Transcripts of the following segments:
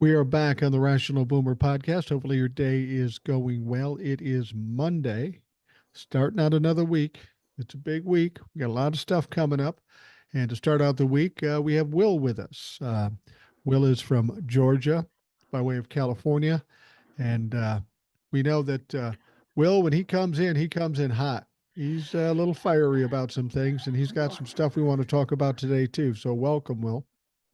We are back on the Rational Boomer podcast. Hopefully, your day is going well. It is Monday, starting out another week. It's a big week. We got a lot of stuff coming up. And to start out the week, we have Will with us. Will is from Georgia by way of California. And we know that Will, when he comes in hot. He's a little fiery about some things, and he's got some stuff we want to talk about today, too. So, welcome, Will.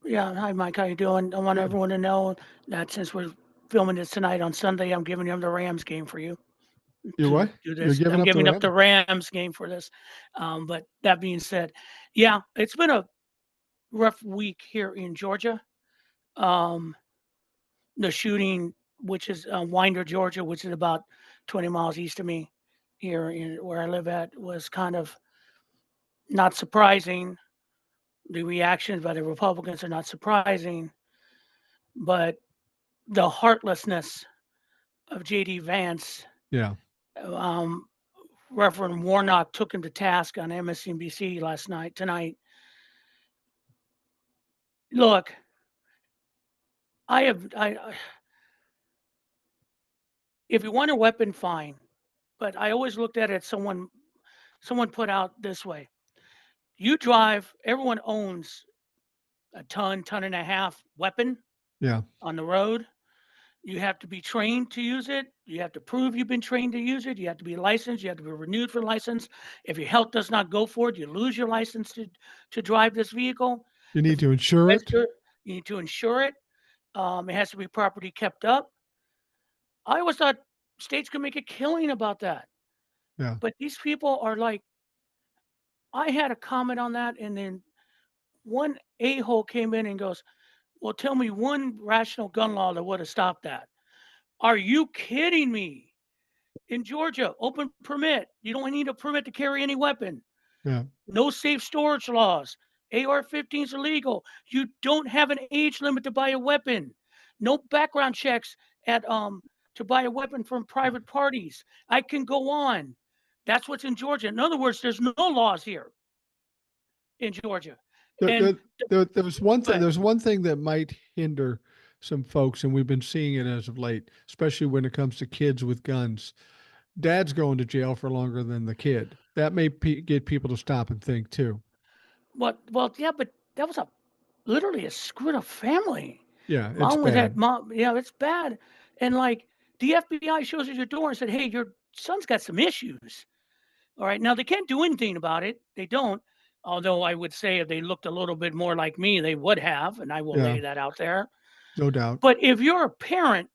Yeah, hi Mike, how you doing? I want Good. everyone to know that since we're filming this tonight on Sunday, I'm giving them the Rams game for you You're to what? do You're this. giving I'm up the giving up Rams? the Rams game for this. But that being said, yeah, it's been a rough week here in Georgia. Um, the shooting, which is Winder, Georgia, which is about 20 miles east of me here in where I live at, was kind of not surprising. The reactions by the Republicans are not surprising, but the heartlessness of J.D. Vance, Yeah. um, Reverend Warnock took him to task on MSNBC tonight. Look, I have, if you want a weapon, fine. But I always looked at it, someone put out this way. You drive, everyone owns a ton and a half weapon Yeah. on the road. You have to be trained to use it. You have to prove you've been trained to use it. You have to be licensed. You have to be renewed for license. If your health does not go for it, you lose your license to drive this vehicle. You If need to you insure it. register, you need to insure it. It has to be properly kept up. I always thought states could make a killing about that. Yeah. But these people are like, I had a comment on that, and then one a-hole came in and goes, well, tell me one rational gun law that would have stopped that. Are you kidding me? In Georgia, open permit. You don't need a permit to carry any weapon. Yeah. No safe storage laws. AR-15s are legal. You don't have an age limit to buy a weapon. No background checks at to buy a weapon from private parties. I can go on. That's what's in Georgia. In other words, there's no laws here in Georgia. There, And there, there's one thing. but There's one thing that might hinder some folks, and we've been seeing it as of late, especially when it comes to kids with guns. Dad's going to jail for longer than the kid. That may get people to stop and think too. yeah, but that was a literally a screwed up family. Yeah, it's Mom was at bad. mom, yeah, it's bad. And like the FBI shows at your door and said, hey, your son's got some issues. All right. Now they can't do anything about it. They don't. Although I would say if they looked a little bit more like me, they would have, and I will Yeah, lay that out there. no doubt. But if you're a parent,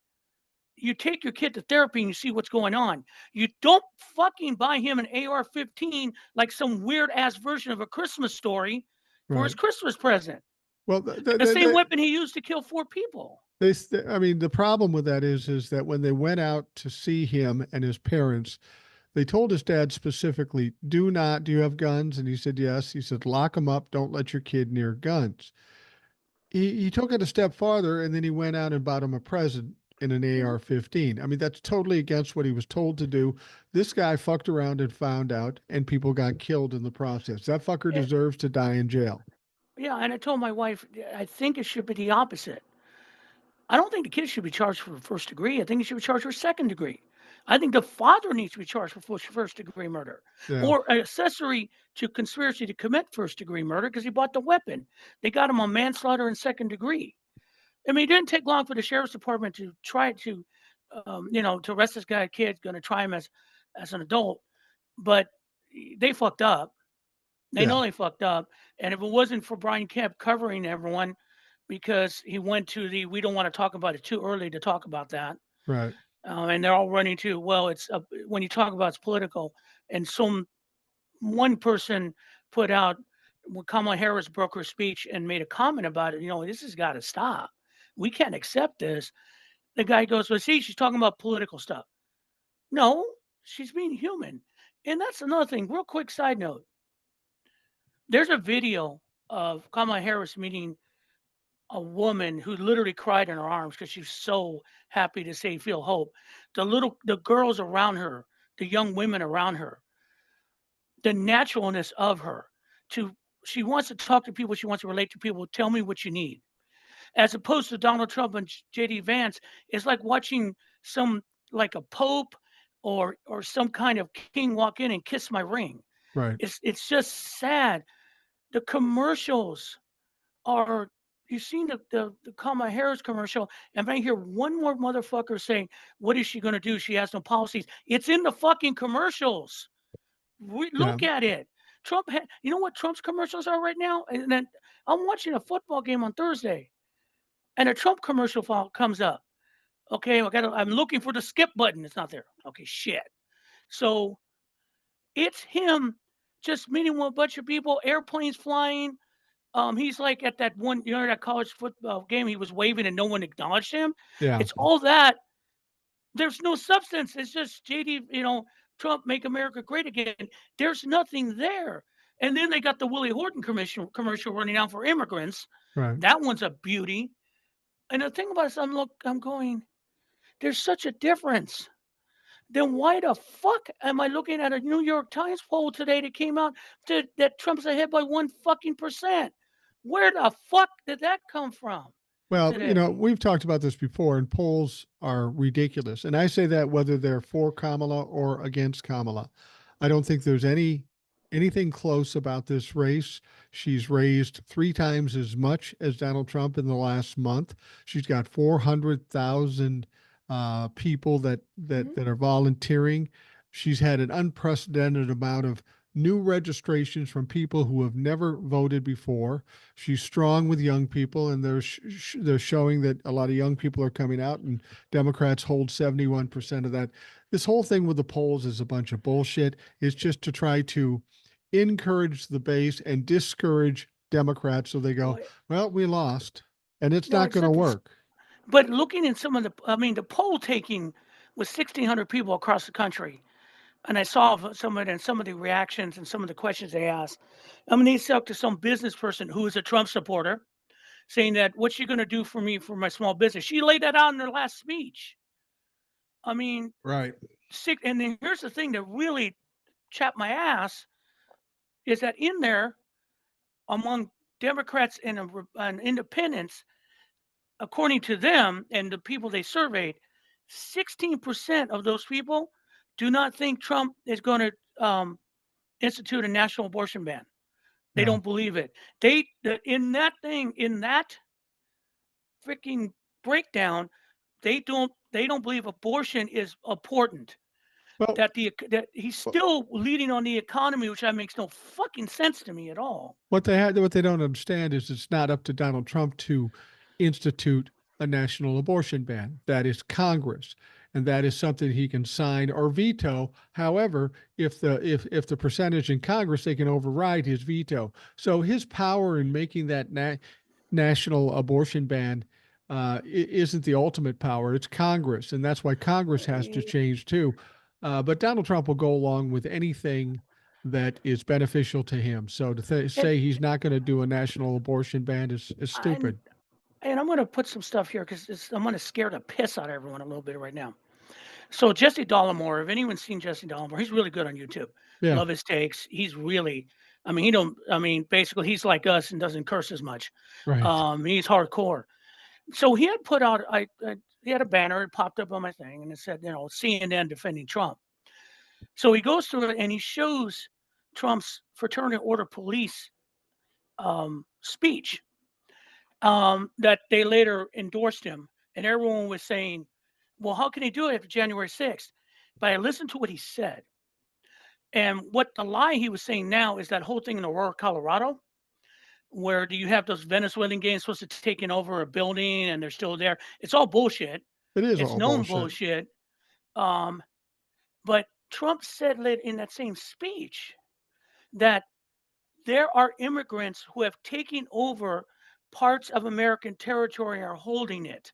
you take your kid to therapy and you see what's going on. You don't fucking buy him an AR-15 like some weird ass version of a Christmas story for his Right. Christmas present. Well, The same weapon he used to kill 4 people. I mean, the problem with that is that when they went out to see him and his parents, they told his dad specifically, "Do not. Do you have guns?" And he said, "Yes." He said, "Lock them up. Don't let your kid near guns." He took it a step farther, and then he went out and bought him a present in an AR-15. I mean, that's totally against what he was told to do. This guy fucked around and found out, and people got killed in the process. That fucker Yeah, deserves to die in jail. yeah, and I told my wife, I think it should be the opposite. I don't think the kid should be charged for first degree. I think he should be charged for second degree. I think the father needs to be charged for first degree murder Yeah, or accessory to conspiracy to commit first degree murder because he bought the weapon. They got him on manslaughter and second degree. I mean, it didn't take long for the sheriff's department to try to, to arrest this guy, kid, going to try him as an adult, but they fucked up. They yeah, know they fucked up. And if it wasn't for Brian Kemp covering everyone because he went to we don't want to talk about it too early to talk about that. right. And they're all running to, well, it's when you talk about it's political. And one person put out when Kamala Harris broke her speech and made a comment about it, this has got to stop. We can't accept this. The guy goes, well, see, she's talking about political stuff. No, she's being human. And that's another thing. Real quick side note. There's a video of Kamala Harris meeting a woman who literally cried in her arms because she's so happy to say feel hope. The girls around her, the young women around her, the naturalness of her to she wants to talk to people, she wants to relate to people. Tell me what you need. as opposed to Donald Trump and JD Vance. It's like watching some like a pope or some kind of king walk in and kiss my ring. Right. It's just sad. The commercials are, you've seen the Kamala Harris commercial, and I hear one more motherfucker saying, "What is she going to do? She has no policies." It's in the fucking commercials. Yeah. Look at it. You know what Trump's commercials are right now? And then I'm watching a football game on Thursday, and a Trump commercial comes up. Okay, I'm looking for the skip button. It's not there. Okay, shit. So it's him just meeting with a bunch of people, airplanes flying. He's like at that one, that college football game, he was waving and no one acknowledged him. Yeah. It's all that. There's no substance. It's just JD, Trump make America great again. There's nothing there. And then they got the Willie Horton commercial running out for immigrants. Right. That one's a beauty. And the thing about it is, I'm going, there's such a difference. Then why the fuck am I looking at a New York Times poll today that came out that Trump's ahead by 1% Where the fuck did that come from Well, today? we've talked about this before, and polls are ridiculous. And I say that whether they're for Kamala or against Kamala. I don't think there's anything close about this race. She's raised three times as much as Donald Trump in the last month. She's got 400,000 people Mhm. that are volunteering. She's had an unprecedented amount of new registrations from people who have never voted before. She's strong with young people, and they're showing that a lot of young people are coming out, and Democrats hold 71% of that. This whole thing with the polls is a bunch of bullshit. It's just to try to encourage the base and discourage Democrats, so they go, Well, well, we lost, and it's no, not it's going to not this, work. but looking in some of the poll taking was 1,600 people across the country, and I saw some of the reactions and some of the questions they asked. I mean, they talked to some business person who is a Trump supporter, saying that, "What's she going to do for me for my small business?" She laid that out in her last speech. I mean, Right. and then here's the thing that really chapped my ass is that in there among Democrats and independents, according to them and the people they surveyed, 16% of those people do not think Trump is going to institute a national abortion ban. They Yeah. don't believe it. In that freaking breakdown, they don't believe abortion is important. Well, That he's still leading on the economy, which that makes no fucking sense to me at all. what they don't understand is it's not up to Donald Trump to institute a national abortion ban. That is Congress, and that is something he can sign or veto. However, if the percentage in Congress, they can override his veto. So his power in making that national abortion ban isn't the ultimate power. It's Congress, and that's why Congress has to Eh, change too. But Donald Trump will go along with anything that is beneficial to him. So to And say he's not going to do a national abortion ban is and stupid. and I'm gonna put some stuff here because I'm gonna scare the piss out of everyone a little bit right now. So Jesse Dollemore, if anyone's seen Jesse Dollemore, he's really good on YouTube. Yeah, Love his takes. He's really, I mean, he don't. I mean, basically, he's like us and doesn't curse as much. right. He's hardcore. So he had put out, he had a banner. It popped up on my thing, and it said, CNN defending Trump. So he goes through it and he shows Trump's fraternity order police speech that they later endorsed him, and everyone was saying, "Well, how can he do it after January 6th?" But I listened to what he said, and what the lie he was saying now is that whole thing in Aurora, Colorado, where do you have those Venezuelan gangs supposed to taking over a building and they're still there? It's all bullshit. It is It's all known bullshit. bullshit. Um, but Trump said in that same speech that there are immigrants who have taken over parts of American territory and are holding it.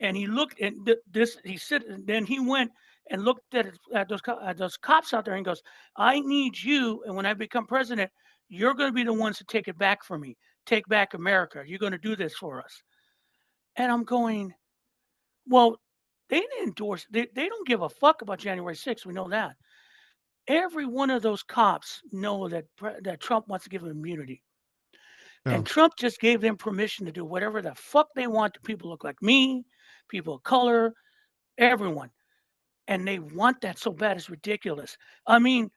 And he looked at this. He said, and then he went and looked at those cops out there and goes, "I need you, and when I become president, you're going to be the ones to take it back from me. Take back America. You're going to do this for us." And I'm going, well, they didn't endorse. They don't give a fuck about January 6th. We know that. Every one of those cops know that Trump wants to give them immunity. Yeah. And Trump just gave them permission to do whatever the fuck they want to people look like me, people of color, everyone. And they want that so bad, it's ridiculous. I mean,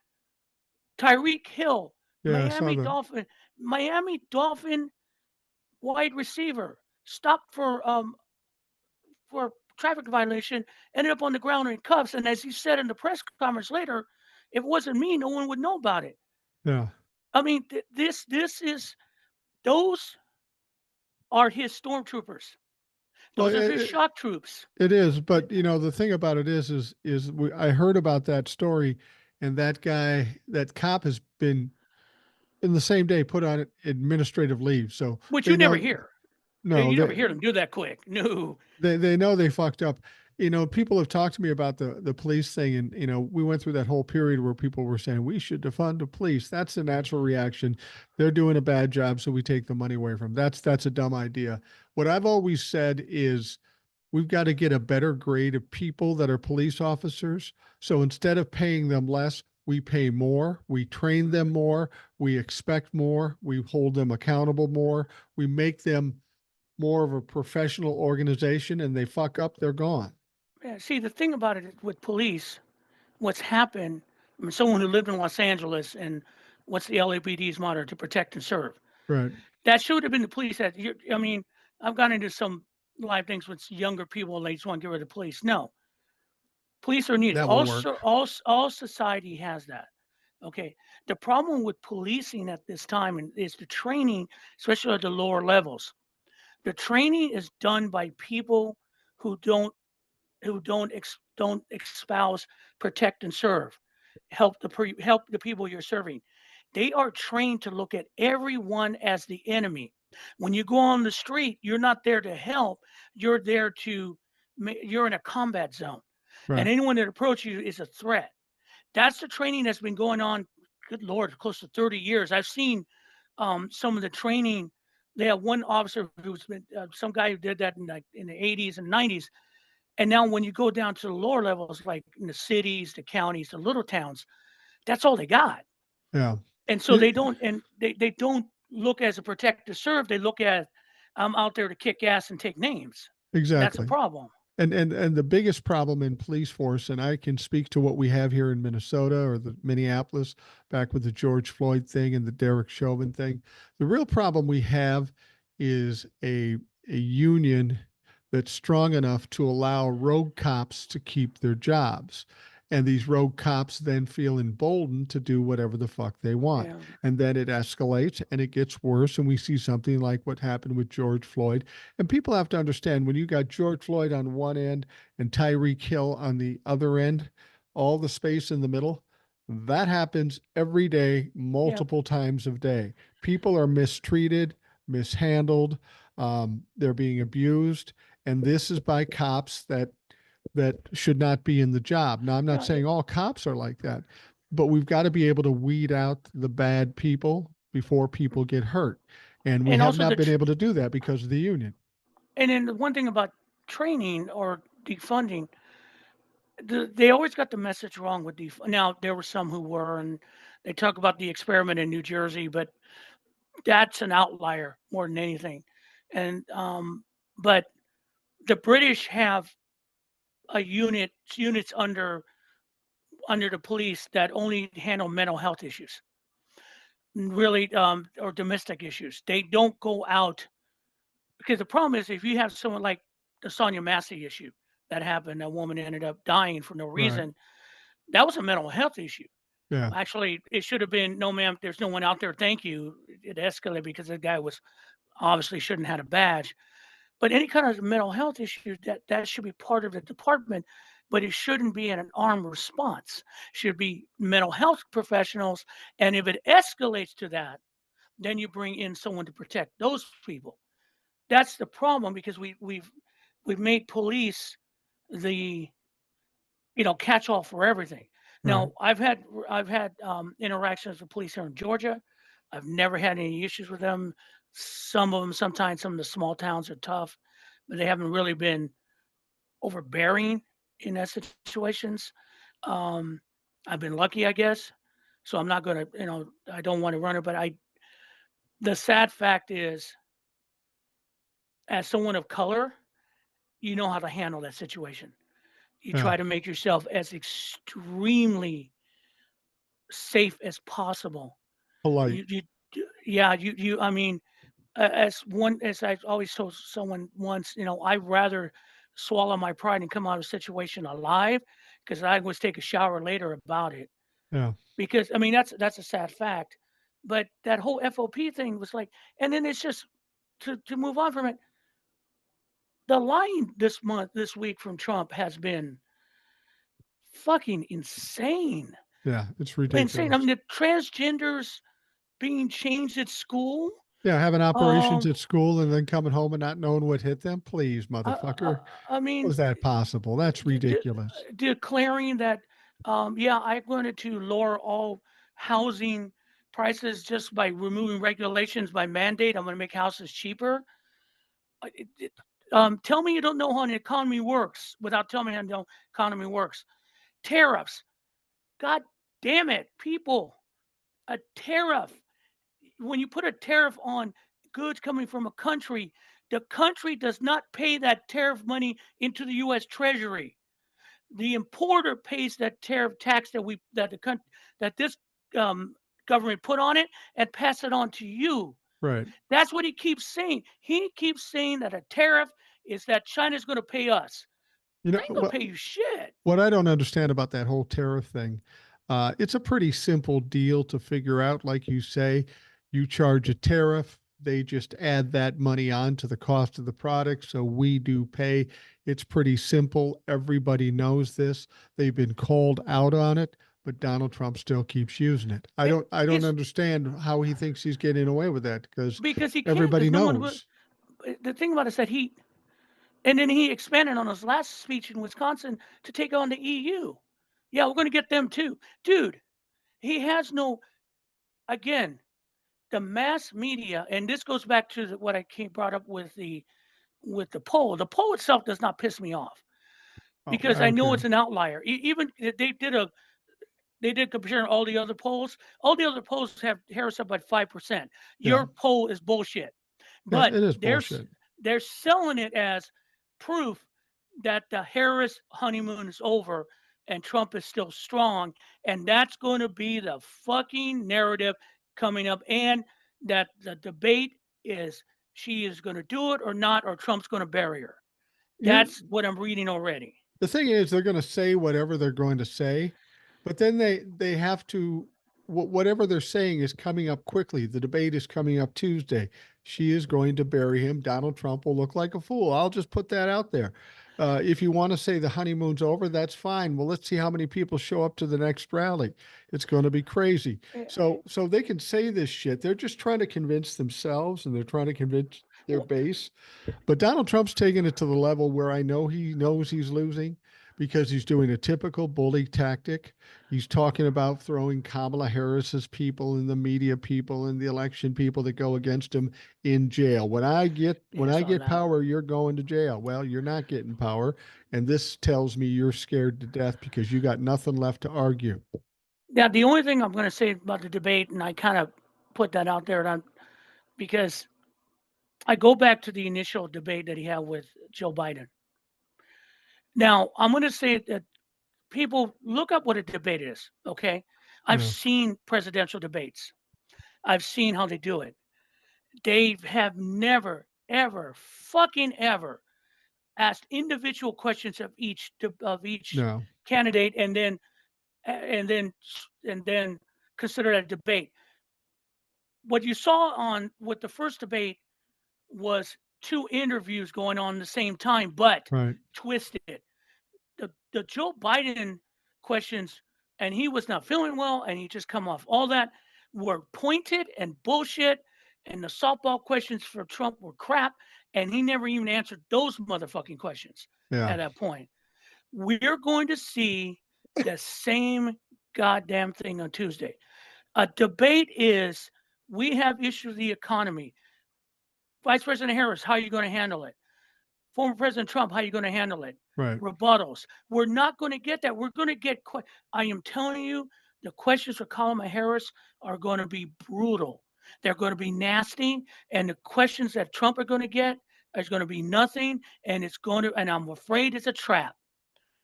Tyreek Hill, Yeah. I saw Miami Dolphin wide receiver, stopped for traffic violation, ended up on the ground in cuffs. And as he said in the press conference later, if it wasn't me, no one would know about it. yeah. I mean, this is those are his stormtroopers. Well, Those are his shock troops. it is, but the thing about it I heard about that story, and that guy, that cop, has been in the same day put on administrative leave. So Which they you never know, hear. no, You never hear them do that quick. No. they know they fucked up. People have talked to me about the police thing, and we went through that whole period where people were saying we should defund the police. That's a natural reaction. They're doing a bad job, so we take the money away from them. That's a dumb idea. What I've always said is we've got to get a better grade of people that are police officers. So instead of paying them less, we pay more, we train them more, we expect more, we hold them accountable more, we make them more of a professional organization, and they fuck up, they're gone. Yeah, see, the thing about it with police, what's happened, I mean, someone who lived in Los Angeles and what's the LAPD's motto? To protect and serve. Right. That should have been the police. I mean, I've gone into some live things with younger people and they just want to get rid of the police. No, police are needed. That won't work. All society has that. Okay. The problem with policing at this time is the training, especially at the lower levels. The training is done by people who don't espouse, protect, and serve. Help the people you're serving. They are trained to look at everyone as the enemy. When you go on the street, you're not there to help. You're there to you're in a combat zone, and Right. anyone that approaches you is a threat. That's the training that's been going on. Good Lord, close to 30 years. I've seen some of the training. They have one officer who's been some guy who did that in the 80s and 90s, and now when you go down to the lower levels, like in the cities, the counties, the little towns, that's all they got. Yeah. And so It- they don't look as a protect to serve. They look at I'm out there to kick ass and take names. That's a exactly. problem. And the biggest problem in police force, and I can speak to what we have here in Minnesota or the Minneapolis, back with the George Floyd thing and the Derek Chauvin thing. The real problem we have is a union that's strong enough to allow rogue cops to keep their jobs. And these rogue cops then feel emboldened to do whatever the fuck they want. Yeah. And then it escalates and it gets worse. And we see something like what happened with George Floyd. And people have to understand, when you got George Floyd on one end and Tyreek Hill on the other end, all the space in the middle, that happens every day, Yep. multiple times a day. People are mistreated, mishandled, they're being abused, and this is by cops that should not be in the job. Now, I'm not No, saying all cops are like that, but we've got to be able to weed out the bad people before people get hurt. And we and have also not been able to do that because of the union. and then the one thing about training or defunding, they always got the message wrong with now there were some who were, and they talk about the experiment in New Jersey, but that's an outlier more than anything. And but the British have a units under the police that only handle mental health issues, really, or domestic issues. They don't go out because the problem is if you have someone like the Sonia Massey issue that happened, a woman ended up dying for no Right. reason. That was a mental health issue. Yeah. Actually, it should have been no, ma'am. There's no one out there. Thank you. It escalated because the guy was obviously shouldn't have had a badge. But any kind of mental health issue that should be part of the department, but it shouldn't be an armed response. Should be mental health professionals, and if it escalates to that, then you bring in someone to protect those people. That's the problem because we've made police the catch all for everything. Right. Now I've had interactions with police here in Georgia. I've never had any issues with them. Some of them, sometimes some of the small towns are tough, but they haven't really been overbearing in that situations. Um, I've been lucky, I guess. So I'm not gonna, I don't want to run it, but The sad fact is, as someone of color, you know how to handle that situation. You Yeah. try to make yourself as extremely safe as possible. Polite. Yeah, I mean, as I always told someone once, I'd rather swallow my pride and come out of a situation alive because I was take a shower later about it. Yeah. Because I mean, that's a sad fact. But that whole FOP thing was like, and then it's just to move on from it. The lying this week from Trump has been fucking insane. Yeah. It's Insane. I ridiculous. mean, the transgenders being changed at school. Yeah. Having operations Um, at school and then coming home and not knowing what hit them. Please, I, I, motherfucker. I How mean, is that possible? That's de- de- ridiculous. declaring that, yeah, I wanted to lower all housing prices just by removing regulations by mandate. I'm going to make houses cheaper. Uh, it- it- Tell me you don't know how an economy works without telling me how the economy works. Tariffs. God damn it, people. A tariff. When you put a tariff on goods coming from a country, the country does not pay that tariff money into the U.S. Treasury. The importer pays that tariff tax that this um, government put on it and pass it on to you. Right. That's what he keeps saying. He keeps saying that a tariff is that China's going to pay us. You know, They ain't going to pay you shit. what I don't understand about that whole tariff thing, it's a pretty simple deal to figure out. Like you say, you charge a tariff, they just add that money on to the cost of the product. So we do pay. It's pretty simple. Everybody knows this. They've been called out on it, but Donald Trump still keeps using it. I It don't it's understand how he thinks he's getting away with that because because he can. everybody There's no one who. knows. The thing about it is that and then he expanded on his last speech in Wisconsin to take on the EU. Yeah, we're going to get them too. Dude, he has no, again, the mass media, and this goes back to what brought up with the poll. The poll itself does not piss me off Oh, because I I don't know care. it's an outlier. Even they did comparing all the other polls. All the other polls have Harris up by 5%. Yeah, Your poll is bullshit. yeah, But it is bullshit. they're selling it as proof that the Harris honeymoon is over and Trump is still strong, and that's going to be the fucking narrative coming up, and that the debate is she is going to do it or not, or Trump's going to bury her. You're That's what I'm reading already. the thing is they're going to say whatever they're going to say, but then they have to whatever they're saying is coming up quickly. The debate is coming up Tuesday. She is going to bury him. Donald Trump will look like a fool. I'll just put that out there. If you want to say the honeymoon's over, that's fine. Well, let's see how many people show up to the next rally. It's going to be crazy. So they can say this shit. They're just trying to convince themselves and they're trying to convince their base. But Donald Trump's taken it to the level where I know he knows he's losing because he's doing a typical bully tactic. He's talking about throwing Kamala Harris's people and the media people and the election people that go against him in jail. When Yeah, I so get now, power, you're going to jail. Well, you're not getting power, and this tells me you're scared to death because you got nothing left to argue. the only thing I'm going to say about the debate, and I kind of put that out there, because I go back to the initial debate that he had with Joe Biden. Now, I'm going to say that people look up what a debate is, okay? I've Yeah, seen presidential debates. I've seen how they do it. They have never, ever, fucking ever asked individual questions of each no, candidate, and then and then consider that a debate. What you saw on with the first debate was two interviews going on at the same time, but right. twisted. The Joe Biden questions, and he was not feeling well, and he just come off all that were pointed and bullshit, and the softball questions for Trump were crap, and he never even answered those motherfucking questions Yeah, at that point. We're going to see the same goddamn thing on Tuesday. A debate is we have issues with the economy. Vice President Harris, how are you going to handle it? Former President Trump, how are you going to handle it? right. Rebuttals. We're not going to get that. We're going to get, I am telling you, the questions for Kamala Harris are going to be brutal. They're going to be nasty, and the questions that Trump are going to get is going to be nothing, and it's going to. And I'm afraid it's a trap.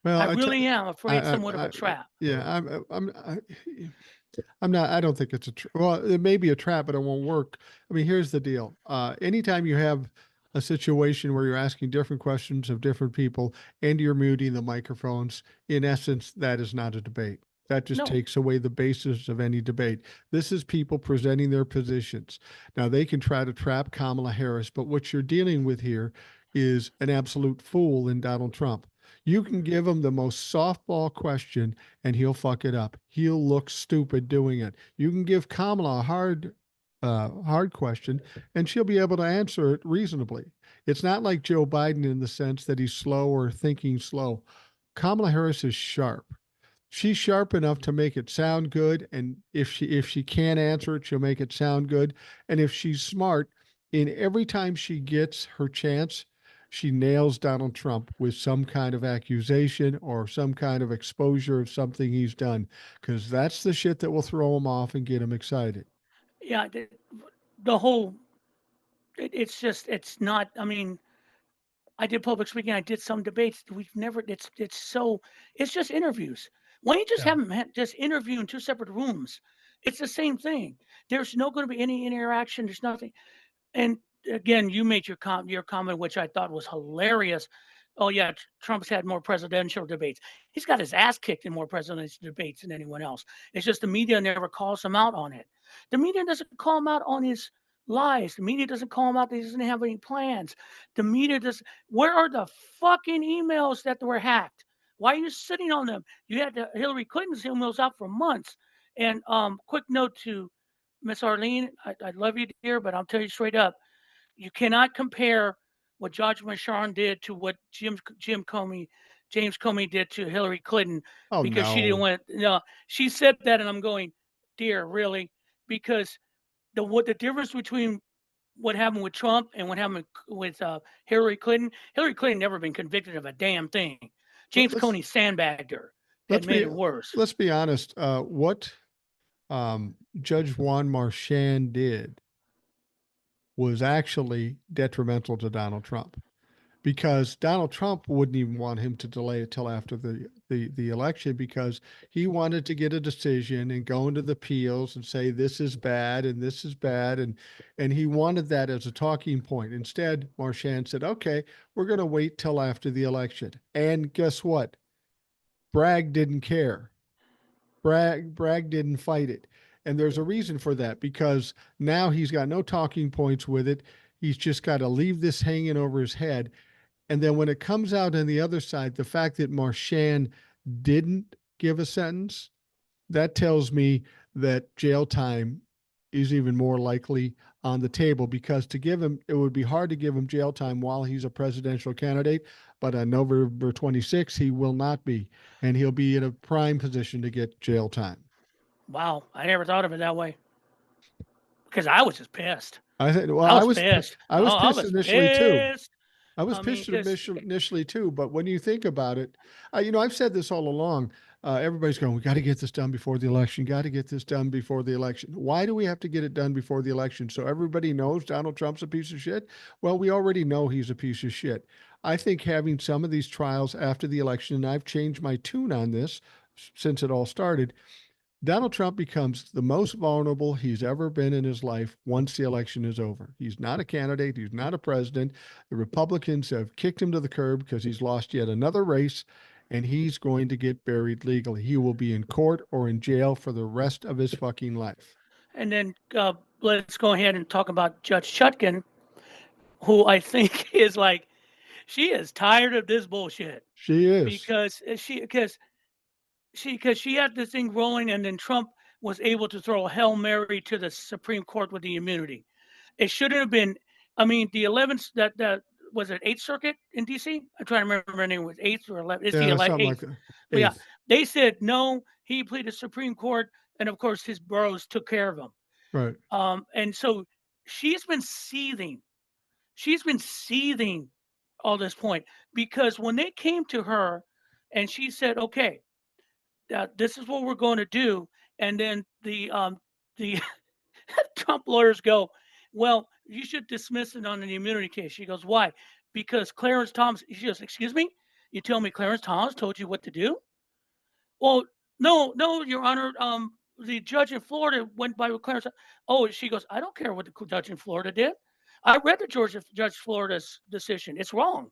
Well, I really am afraid somewhat of a I trap. yeah, I'm not. I don't think it's a. Well, it may be a trap, but it won't work. I mean, here's the deal. Anytime you have a situation where you're asking different questions of different people and you're muting the microphones, in essence, that is not a debate. That just No, takes away the basis of any debate. This is people presenting their positions. Now, they can try to trap Kamala Harris, but what you're dealing with here is an absolute fool in Donald Trump. You can give him the most softball question and he'll fuck it up. He'll look stupid doing it. You can give Kamala a hard question and she'll be able to answer it reasonably. It's not like Joe Biden in the sense that he's slow or thinking slow. Kamala Harris is sharp. She's sharp enough to make it sound good, and if she can't answer it, she'll make it sound good. And if she's smart, in every time she gets her chance, she nails Donald Trump with some kind of accusation or some kind of exposure of something he's done, because that's the shit that will throw him off and get him excited. yeah, the whole. It's just. It's not. I mean, I did public speaking. I did some debates. We've never. It's so. It's just interviews. Why don't you just Yeah. have them just interview in two separate rooms? It's the same thing. There's no going to be any interaction. There's nothing. And again, you made your comment, which I thought was hilarious. Oh yeah, Trump's had more presidential debates. He's got his ass kicked in more presidential debates than anyone else. It's just the media never calls him out on it. The media doesn't call him out on his lies. The media doesn't call him out that he doesn't have any plans. The media does. Where are the fucking emails that were hacked? Why are you sitting on them? You had Hillary Clinton's emails out for months. And quick note to Miss Arlene, I love you, dear, but I'll tell you straight up, you cannot compare what George Machon did to what James Comey did to Hillary Clinton Oh because she didn't no. want. No, she said that, and I'm going, dear, really, because the difference between what happened with Trump and what happened with Hillary Clinton. Hillary Clinton never been convicted of a damn thing. Let, James let's Comey sandbagged her and let's made be it worse. let's be honest. What Judge Juan Marchand did was actually detrimental to Donald Trump, because Donald Trump wouldn't even want him to delay it till after the election, because he wanted to get a decision and go into the appeals and say this is bad and this is bad, and he wanted that as a talking point. Instead, Marchand said, "Okay, we're going to wait till after the election." And guess what? Bragg didn't care. Bragg didn't fight it. And there's a reason for that, because now he's got no talking points with it. He's just got to leave this hanging over his head. And then when it comes out on the other side, the fact that Marchand didn't give a sentence, that tells me that jail time is even more likely on the table, because to give him, it would be hard to give him jail time while he's a presidential candidate. But on November 26th, he will not be. And he'll be in a prime position to get jail time. Wow, I never thought of it that way because I was just pissed. I think, well, I was pissed. I was Oh, I pissed was initially too. pissed. I was I mean, pissed because initially too, but when you think about it, I've said this all along. Everybody's going, we got to get this done before the election. Got to get this done before the election. Why do we have to get it done before the election? So everybody knows Donald Trump's a piece of shit. Well, we already know he's a piece of shit. I think having some of these trials after the election, and I've changed my tune on this since it all started, Donald Trump becomes the most vulnerable he's ever been in his life once the election is over. He's not a candidate. He's not a president. The Republicans have kicked him to the curb because he's lost yet another race, and he's going to get buried legally. He will be in court or in jail for the rest of his fucking life. and then let's go ahead and talk about Judge Chutkin, who I think is like she is tired of this bullshit She is. because because she had this thing rolling, and then Trump was able to throw a hail mary to the Supreme Court with the immunity. It shouldn't have been. I mean, the 11th that was it 8th Circuit in DC. I'm trying to remember her name was 8th or 11th. It's the Yeah, something like 8th. that. But yeah, Eighth. they said no. He pleaded Supreme Court, and of course his boroughs took care of him. Right. And so she's been seething. She's been seething all this point because when they came to her and she said, "Okay, this is what we're going to do," and then the Trump lawyers go, well, you should dismiss it on the immunity case. She goes, why? Because Clarence Thomas, she goes, excuse me? You tell me Clarence Thomas told you what to do? Well, no, no, Your Honor. The judge in Florida went by with Clarence. Oh, she goes, I don't care what the judge in Florida did. I read the Georgia Judge Florida's decision. It's wrong.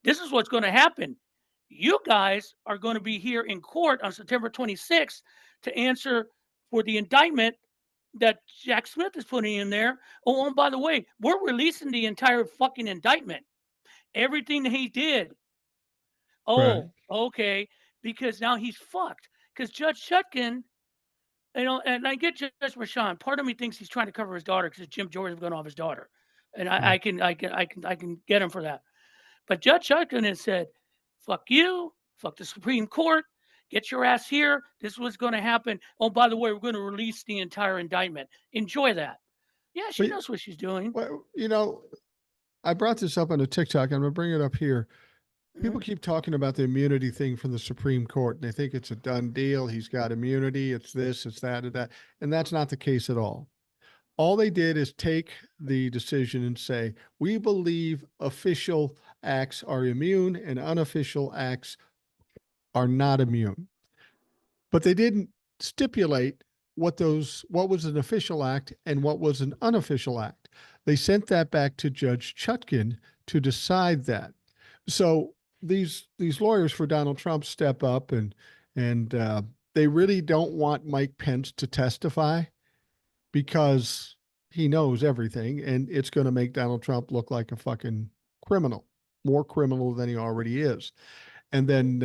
This is what's going to happen. You guys are going to be here in court on September 26th to answer for the indictment that Jack Smith is putting in there. Oh, and by the way, we're releasing the entire fucking indictment. Everything that he did. Right. Oh, okay. Because now he's fucked. Because Judge Chutkin, and I get Judge Rashawn. Part of me thinks he's trying to cover his daughter because Jim Jordan is going off his daughter, and Yeah. I can get him for that. But Judge Chutkin has said, "Fuck you, fuck the Supreme Court, get your ass here. This is what's going to happen. Oh, by the way, we're going to release the entire indictment. Enjoy that." Yeah, she But, knows what she's doing. well, I brought this up on a TikTok. I'm going to bring it up here. People Mhm. keep talking about the immunity thing from the Supreme Court, and they think it's a done deal. He's got immunity. It's this, it's that, and that. And that's not the case at all. All they did is take the decision and say, we believe official acts are immune and unofficial acts are not immune. But they didn't stipulate what was an official act and what was an unofficial act. They sent that back to Judge Chutkin to decide that. So these lawyers for Donald Trump step up and they really don't want Mike Pence to testify because he knows everything and it's going to make Donald Trump look like a fucking criminal, more criminal than he already is. And then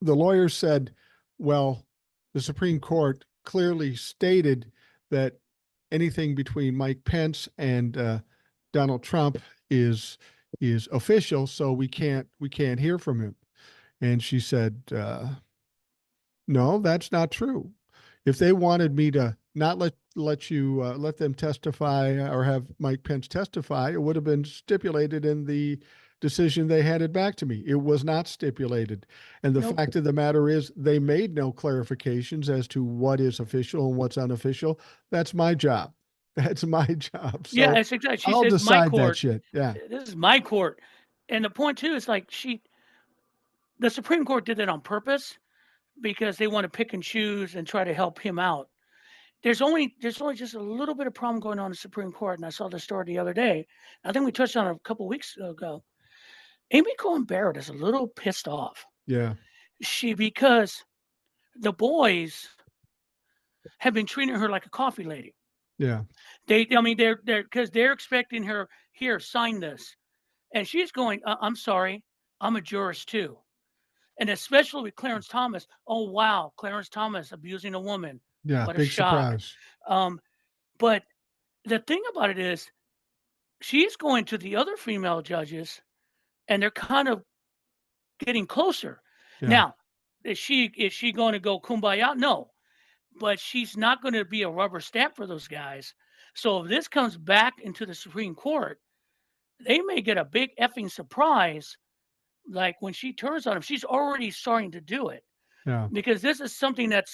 the lawyers said, well, the Supreme Court clearly stated that anything between Mike Pence and Donald Trump is official, so we can't hear from him. And she said, no, that's not true. If they wanted me to not let them testify or have Mike Pence testify, it would have been stipulated in the decision they handed back to me. It was not stipulated. And the Nope. fact of the matter is they made no clarifications as to what is official and what's unofficial. That's my job. That's my job. Yeah, So it's exactly. She I'll said, "My decide that court. shit. Yeah. This is my court." And the point too is like the Supreme Court did it on purpose because they want to pick and choose and try to help him out. There's only just a little bit of problem going on in the Supreme Court, and I saw the story the other day. I think we touched on it a couple weeks ago. Amy Coney Barrett is a little pissed off. Yeah. Because the boys have been treating her like a coffee lady. Yeah. I mean, they're expecting her here, sign this, and she's going, I'm sorry, I'm a jurist too, and especially with Clarence Thomas. Oh wow, Clarence Thomas abusing a woman. Yeah. What a Big shock. surprise. Um, but the thing about it is, she's going to the other female judges, and they're kind of getting closer. Yeah. Now, is she going to go kumbaya? No, but she's not going to be a rubber stamp for those guys. So if this comes back into the Supreme Court, they may get a big effing surprise. Like when she turns on him, she's already starting to do it Yeah. because this is something that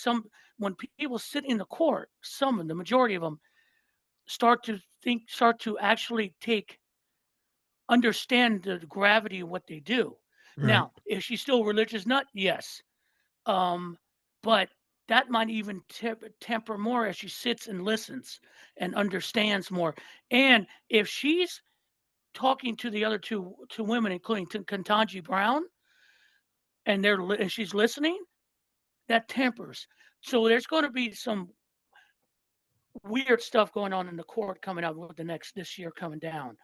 when people sit in the court, the majority of them start to actually understand the gravity of what they do. Right. Now, is she still a religious nut? Yes. But that might even temper more as she sits and listens and understands more. And if she's talking to the other two women, including Ketanji Brown, and and she's listening, that tempers. So there's going to be some weird stuff going on in the court coming up with this year coming down.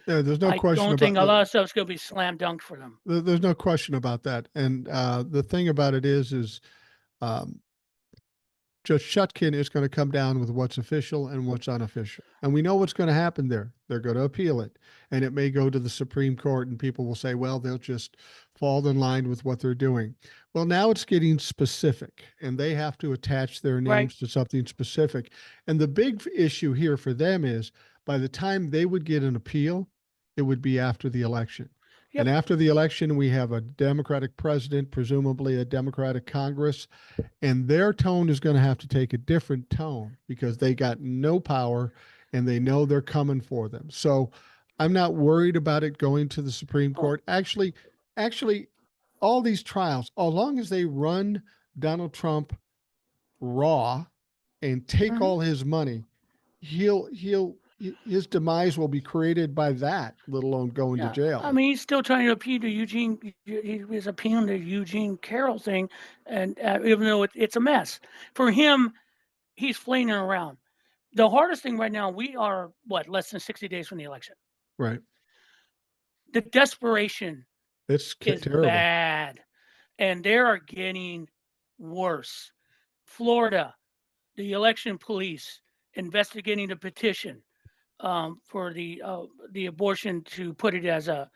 There's no I question don't about think a lot of stuff's going to be slam dunk for them. there's no question about that. And the thing about it is um, Judge Chutkin is going to come down with what's official and what's unofficial. And we know what's going to happen there. They're going to appeal it. And it may go to the Supreme Court, and people will say, well, they'll just fall in line with what they're doing. Well, now it's getting specific, and they have to attach their Right. names to something specific. And the big issue here for them is by the time they would get an appeal, it would be after the election. And Yep. after the election, we have a Democratic president, presumably a Democratic Congress, and their tone is going to have to take a different tone because they got no power and they know they're coming for them. So I'm not worried about it going to the Supreme Oh, Court. Actually, all these trials, as long as they run Donald Trump raw and take mhm. all his money, his demise will be created by that, let alone going to Yeah. I jail. mean, he's still trying to appeal to Eugene. He was appealing to Eugene Carroll thing, and even though it's a mess for him, he's flailing around. The hardest thing right now, we are what, less than 60 days from the election. Right. The desperation It's is terrible. bad, and they are getting worse. Florida, the election police investigating the petition for the abortion to put it as a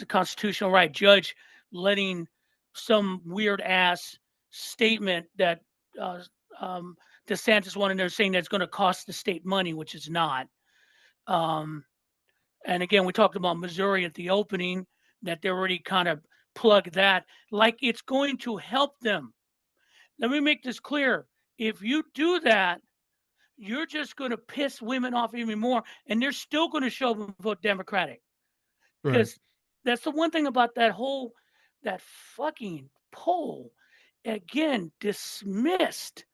constitutional right. Judge letting some weird ass statement that uh, um, DeSantis wanted there saying that's going to cost the state money, which is not. Um, and again, we talked about Missouri at the opening, that they already kind of plugged that like it's going to help them. Let me make this clear. If you do that, you're just going to piss women off even more, and they're still going to show up and vote Democratic. Right. Because that's the one thing about that fucking poll. Again, dismissed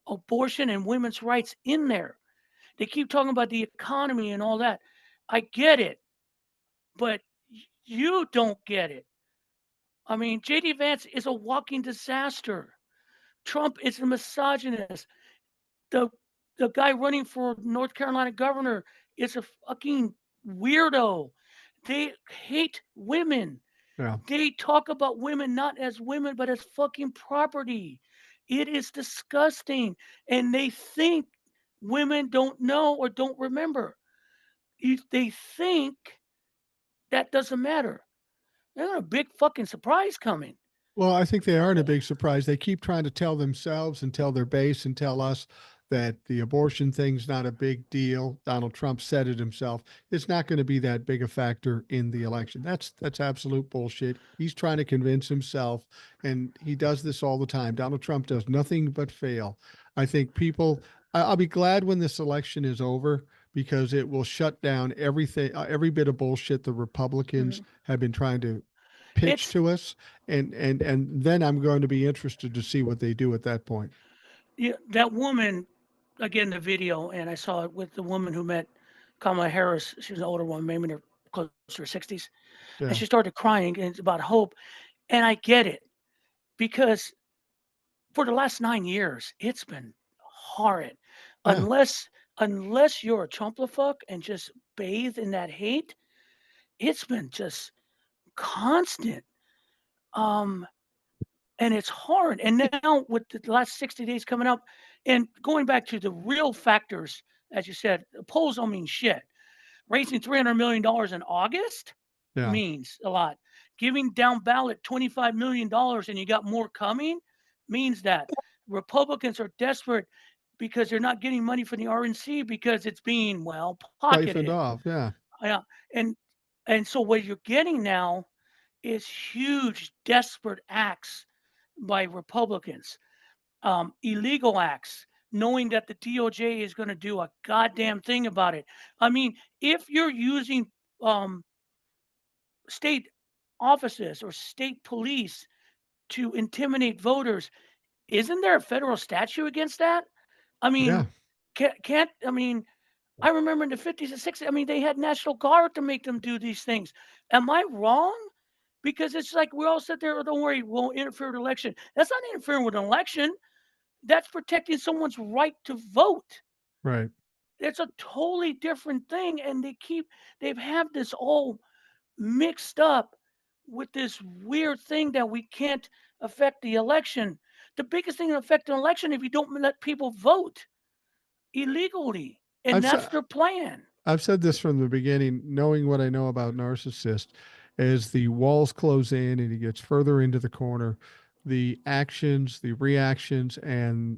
abortion and women's rights in there. They keep talking about the economy and all that. I get it, but you don't get it. I mean, JD Vance is a walking disaster. Trump is a misogynist. The the guy running for North Carolina governor is a fucking weirdo. They hate women. Yeah. They talk about women not as women, but as fucking property. It is disgusting. And they think women don't know or don't remember. They think that doesn't matter. They got a big fucking surprise coming. Well, I think they are in a big surprise. They keep trying to tell themselves and tell their base and tell us that the abortion thing's not a big deal. Donald Trump said it himself. It's not going to be that big a factor in the election. That's absolute bullshit. He's trying to convince himself, and he does this all the time. Donald Trump does nothing but fail. I think people. I'll be glad when this election is over because it will shut down everything, every bit of bullshit the Republicans Mhm. have been trying to pitch It's to us, and then I'm going to be interested to see what they do at that point. yeah, that woman, again, the video, and I saw it with the woman who met Kamala Harris. She was an older woman, maybe in her close to her 60s. And Yeah, she started crying, and it's about hope. And I get it because for the last 9 years, it's been horrid. yeah. Unless you're a Trumplafuck and just bathe in that hate, it's been just constant. Um, and it's hard. And now with the last 60 days coming up, and going back to the real factors, as you said, the polls don't mean shit. Raising $300 million in August Yeah. means a lot. Giving down ballot $25 million and you got more coming means that Republicans are desperate because they're not getting money from the RNC because it's being, well, Siphoned pocketed. off. Yeah. Yeah. And and so what you're getting now is huge desperate acts by Republicans, illegal acts, knowing that the DOJ is going to do a goddamn thing about it. I mean, if you're using um, state offices or state police to intimidate voters, isn't there a federal statute against that? I Yeah. mean, can't I mean, I remember in the 50s and 60s, I mean, they had National Guard to make them do these things. Am I wrong? Because it's like we all sit there, "Oh, don't worry, we won't interfere with the election." That's not interfering with an election. That's protecting someone's right to vote. Right. It's a totally different thing, and they've had this all mixed up with this weird thing that we can't affect the election. The biggest thing to affect an election if you don't let people vote illegally, and I've that's said their plan. I've said this from the beginning, knowing what I know about narcissists, as the walls close in and he gets further into the corner, the actions, the reactions, and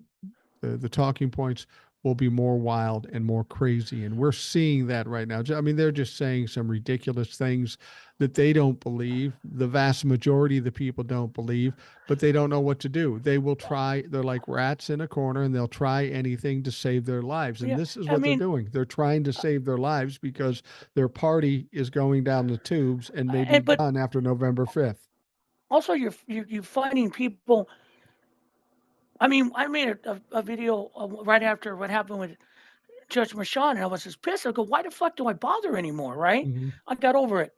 the talking points will be more wild and more crazy. And we're seeing that right now. I mean, they're just saying some ridiculous things that they don't believe. The vast majority of the people don't believe, but they don't know what to do. They will try, they're like rats in a corner, and they'll try anything to save their lives. And Yeah, this is I what they're mean, doing. They're trying to save their lives because their party is going down the tubes and may be and but done after November 5th. also you're finding people. I mean, I made a video right after what happened with Judge Michon, and I was just pissed. I go, why the fuck do I bother anymore? Right? Mhm. I got over it.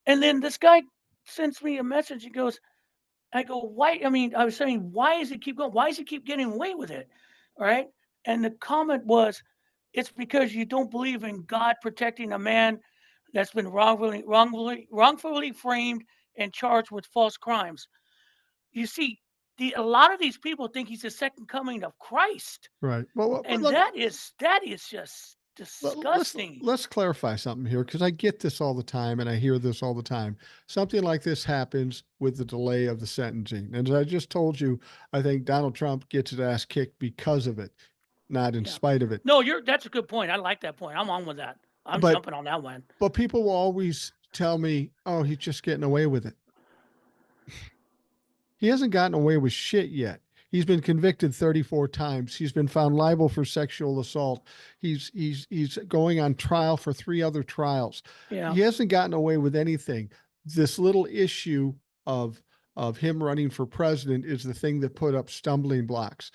And then this guy sends me a message. He goes, I go, why? I mean, I was saying, why does it keep going? Why does he keep getting away with it? All right. And the comment was, it's because you don't believe in God protecting a man that's been wrongfully framed and charged with false crimes. You see, a lot of these people think he's the second coming of Christ, Right. Well, but and that is just let's disgusting. let's clarify something here, because I get this all the time and I hear this all the time. Something like this happens with the delay of the sentencing, and as I just told you, I think Donald Trump gets his ass kicked because of it, not in Yeah. spite of it. No, that's a good point. I like that point. I'm on with that. I'm But jumping on that one. people will always tell me, "Oh, he's just getting away with it." He hasn't gotten away with shit yet. He's been convicted 34 times. He's been found liable for sexual assault. He's going on trial for 3 other trials. Yeah. He hasn't gotten away with anything. This little issue of him running for president is the thing that put up stumbling blocks.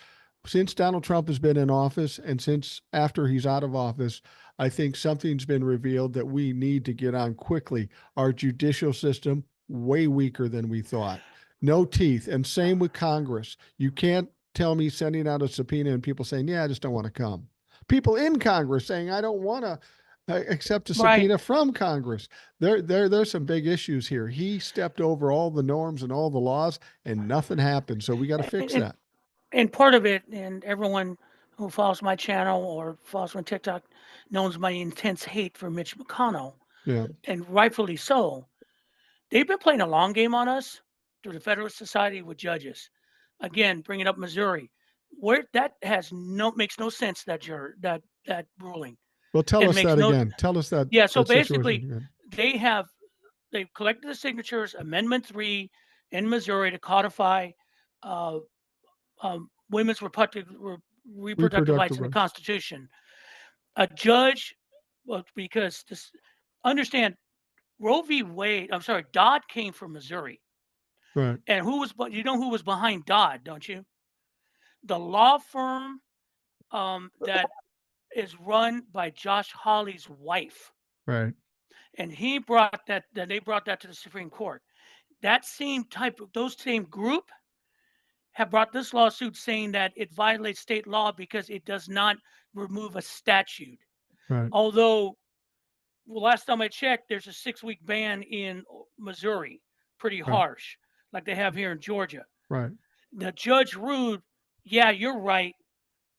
Since Donald Trump has been in office, and since after he's out of office, I think something's been revealed that we need to get on quickly. Our judicial system way weaker than we thought, no teeth. And same with Congress. You can't tell me sending out a subpoena and people saying, yeah, I just don't want to come. People in Congress saying, I don't want to accept a Right. subpoena from Congress. There's some big issues here. He stepped over all the norms and all the laws, and nothing happened. So we got to And, fix and that. and part of it, and everyone who follows my channel or follows my TikTok knows my intense hate for Mitch McConnell, Yeah. and rightfully so. They've been playing a long game on us through the Federalist Society with judges. Again, bringing up Missouri, where that has no makes no sense, that ruling. Well, tell It us makes that no. again. Tell us that Yeah. So situation basically, again. they have they've collected the signatures, Amendment 3 in Missouri to codify uh, women's reproductive rights Reproductive in the rights. Constitution. A judge, well, because this, understand, Roe v. Wade, I'm sorry, Dodd came from Missouri. Right. And you know who was behind Dodd, don't you? The law firm that is run by Josh Hawley's wife. Right. And they brought that to the Supreme Court. That same type of, those same group have brought this lawsuit saying that it violates state law because it does not remove a statute. Right. Although, well, last time I checked, there's a 6-week ban in Missouri, pretty Right. harsh, like they have here in Georgia. Right. The judge ruled, yeah, you're right.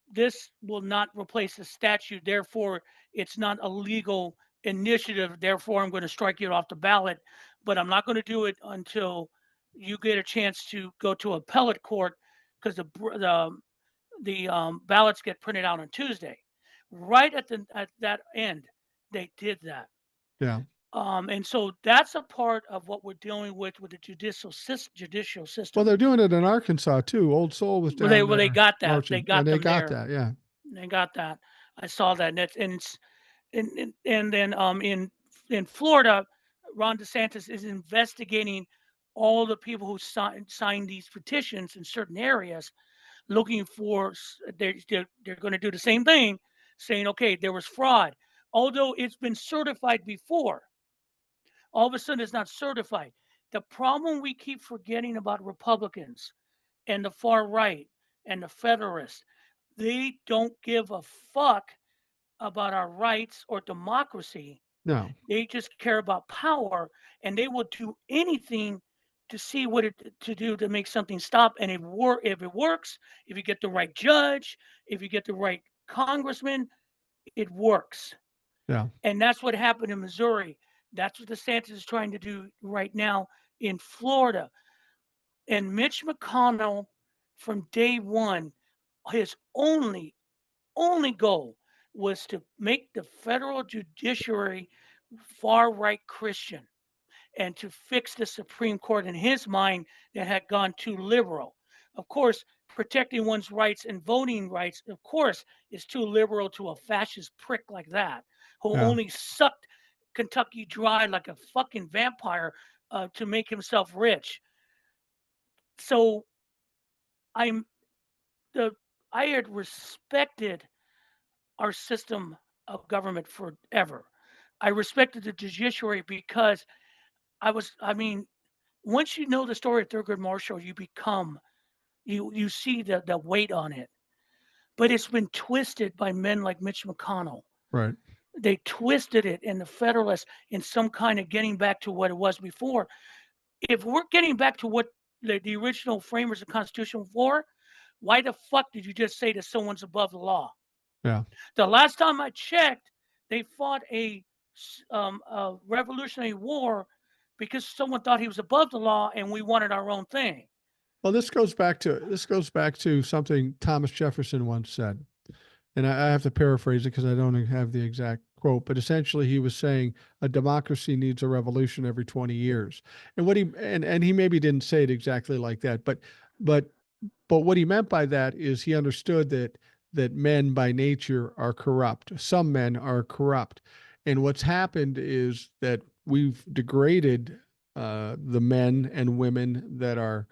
This will not replace the statute. Therefore, it's not a legal initiative. Therefore, I'm going to strike it off the ballot, but I'm not going to do it until you get a chance to go to appellate court, because the ballots get printed out on Tuesday. Right at that end, they did that. Yeah. And so that's a part of what we're dealing with the judicial Well, system. they're doing it in Arkansas too. Old Soul was Well, they down well they there got that. They marching, and got they them got there. that. Yeah. They got that. I saw that, and then in Florida, Ron DeSantis is investigating all the people who signed these petitions in certain areas, looking for they're going to do the same thing, saying, okay, there was fraud, although it's been certified before. All of a sudden, it's not certified. The problem we keep forgetting about Republicans and the far right and the Federalists, they don't give a fuck about our rights or democracy. No. They just care about power, and they will do anything to see to do to make something stop. And if it works, if you get the right judge, if you get the right congressman, it works. Yeah. And that's what happened in Missouri. That's what DeSantis is trying to do right now in Florida. And Mitch McConnell, from day one, his only only goal was to make the federal judiciary far right Christian and to fix the Supreme Court in his mind that had gone too liberal. Of course, protecting one's rights and voting rights, of course, is too liberal to a fascist prick like that, who Yeah. only sucked Kentucky dry like a fucking vampire to make himself rich. So I'm the I had respected our system of government forever. I respected the judiciary because I mean, once you know the story of Thurgood Marshall, you see the weight on it. But it's been twisted by men like Mitch McConnell. Right. They twisted it in the Federalists in some kind of getting back to what it was before. If we're getting back to what the original framers of the Constitution were, why the fuck did you just say that someone's above the law? Yeah. The last time I checked, they fought a revolutionary war because someone thought he was above the law and we wanted our own thing. Well, this goes back to something Thomas Jefferson once said, and I have to paraphrase it because I don't have the exact quote, but essentially he was saying a democracy needs a revolution every 20 years. And he maybe didn't say it exactly like that, but but what he meant by that is he understood that men by nature are corrupt. Some men are corrupt. And what's happened is that we've degraded the men and women that are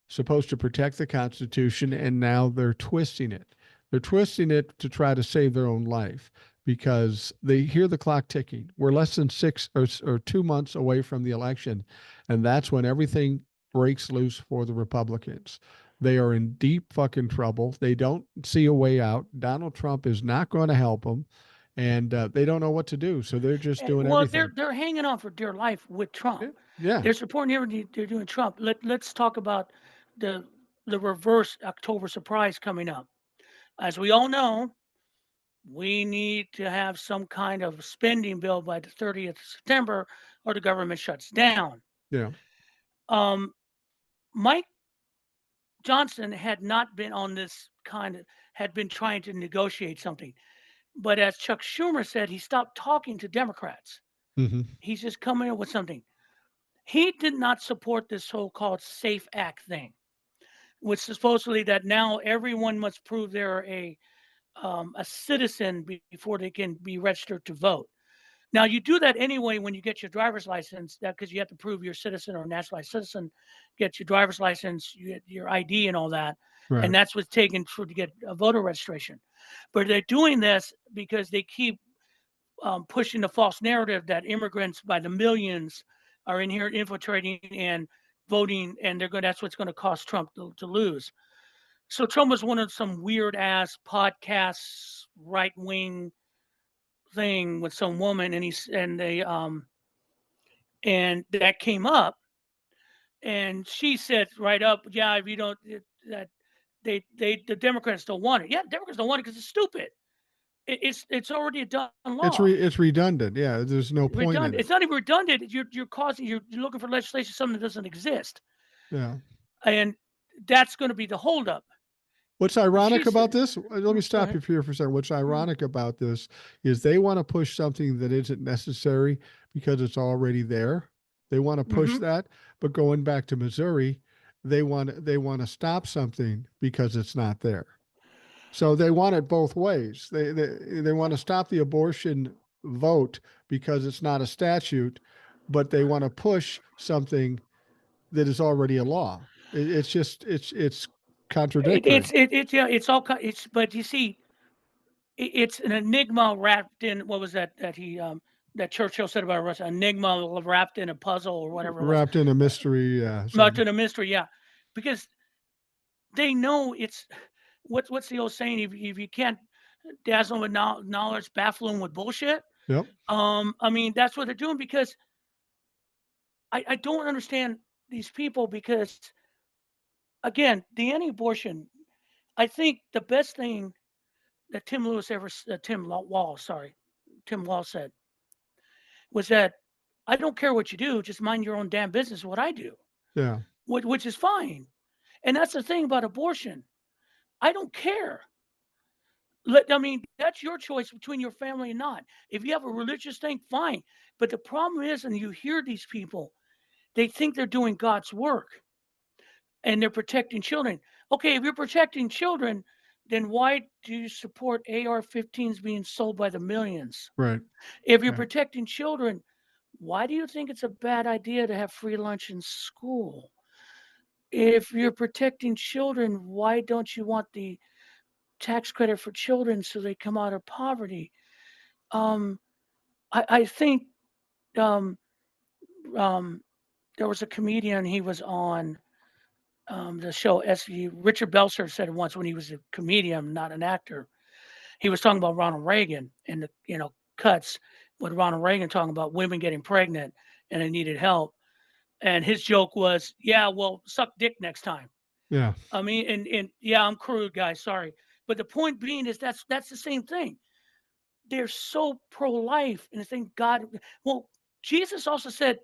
supposed to protect the Constitution, and now they're twisting it. They're twisting it to try to save their own life because they hear the clock ticking. We're less than 2 months away from the election, and that's when everything breaks loose for the Republicans. They are in deep fucking trouble. They don't see a way out. Donald Trump is not going to help them, and they don't know what to do. So they're just doing Well, everything. they're hanging on for dear life with Trump. Yeah. Yeah. They're supporting everything they're doing Trump. Let's talk about the the reverse October surprise coming up. As we all know, we need to have some kind of spending bill by the 30th of September or the government shuts down. Yeah. Um, Mike Johnson had not been on this kind of had been trying to negotiate something. But as Chuck Schumer said, he stopped talking to Democrats. Hmm. He's just coming up with something. He did not support this so-called SAFE Act thing, which supposedly that now everyone must prove they're a citizen before they can be registered to vote. Now you do that anyway when you get your driver's license, that because you have to prove you're a citizen or a naturalized citizen, get your driver's license, you get your ID and all that, and Right. that's what's taken for to get a voter registration. But they're doing this because they keep pushing the false narrative that immigrants by the millions are in here infiltrating and voting, and that's what's going to cost Trump to lose. So Trump was one of some weird ass podcasts, right wing thing with some woman, and that came up, and she said right up, yeah, if you don't that the Democrats don't want it. Yeah, the Democrats don't want it because it's stupid. It's already a done law. It's redundant. Yeah. There's no point in Redundant. it. It's not even redundant. You're looking for legislation something that doesn't exist, Yeah. and that's going to be the holdup. What's But she ironic about said, this? Let me go stop ahead. you here for a second. What's Mhm. ironic about this is they want to push something that isn't necessary because it's already there. They want to push Mhm. that, but going back to Missouri, they want to stop something because it's not there. So they want it both ways. They want to stop the abortion vote because it's not a statute, but they want to push something that is already a law. It's just it's contradictory. Yeah, it's all it's but you see, it's an enigma wrapped in what was that Churchill said about Russia, enigma wrapped in a puzzle or whatever it was, Wrapped in a mystery. wrapped Something. in a mystery. Yeah, because they know it's what's the old saying? If you can't dazzle with knowledge, baffle them with bullshit. Yep. I mean that's what they're doing because I don't understand these people because again, the anti-abortion. I think the best thing that Tim Wall said was that I don't care what you do, just mind your own damn business. What I do, Yeah. which is fine, and that's the thing about abortion. I don't care. I mean, that's your choice between your family and not. If you have a religious thing, fine. But the problem is, and you hear these people, they think they're doing God's work and they're protecting children. Okay, if you're protecting children, then why do you support AR-15s being sold by the millions? Right. If you're Right. protecting children, why do you think it's a bad idea to have free lunch in school? If you're protecting children, why don't you want the tax credit for children so they come out of poverty? Um, I think um, um, there was a comedian. He was on the show SVU. Richard Belzer said it once when he was a comedian, not an actor. He was talking about Ronald Reagan and the cuts with Ronald Reagan talking about women getting pregnant and they needed help. And his joke was, "Yeah, well, suck dick next time." Yeah. I mean, and yeah, I'm crude, guys. Sorry, but the point being is that's the same thing. They're so pro-life, and they think God. Well, Jesus also said,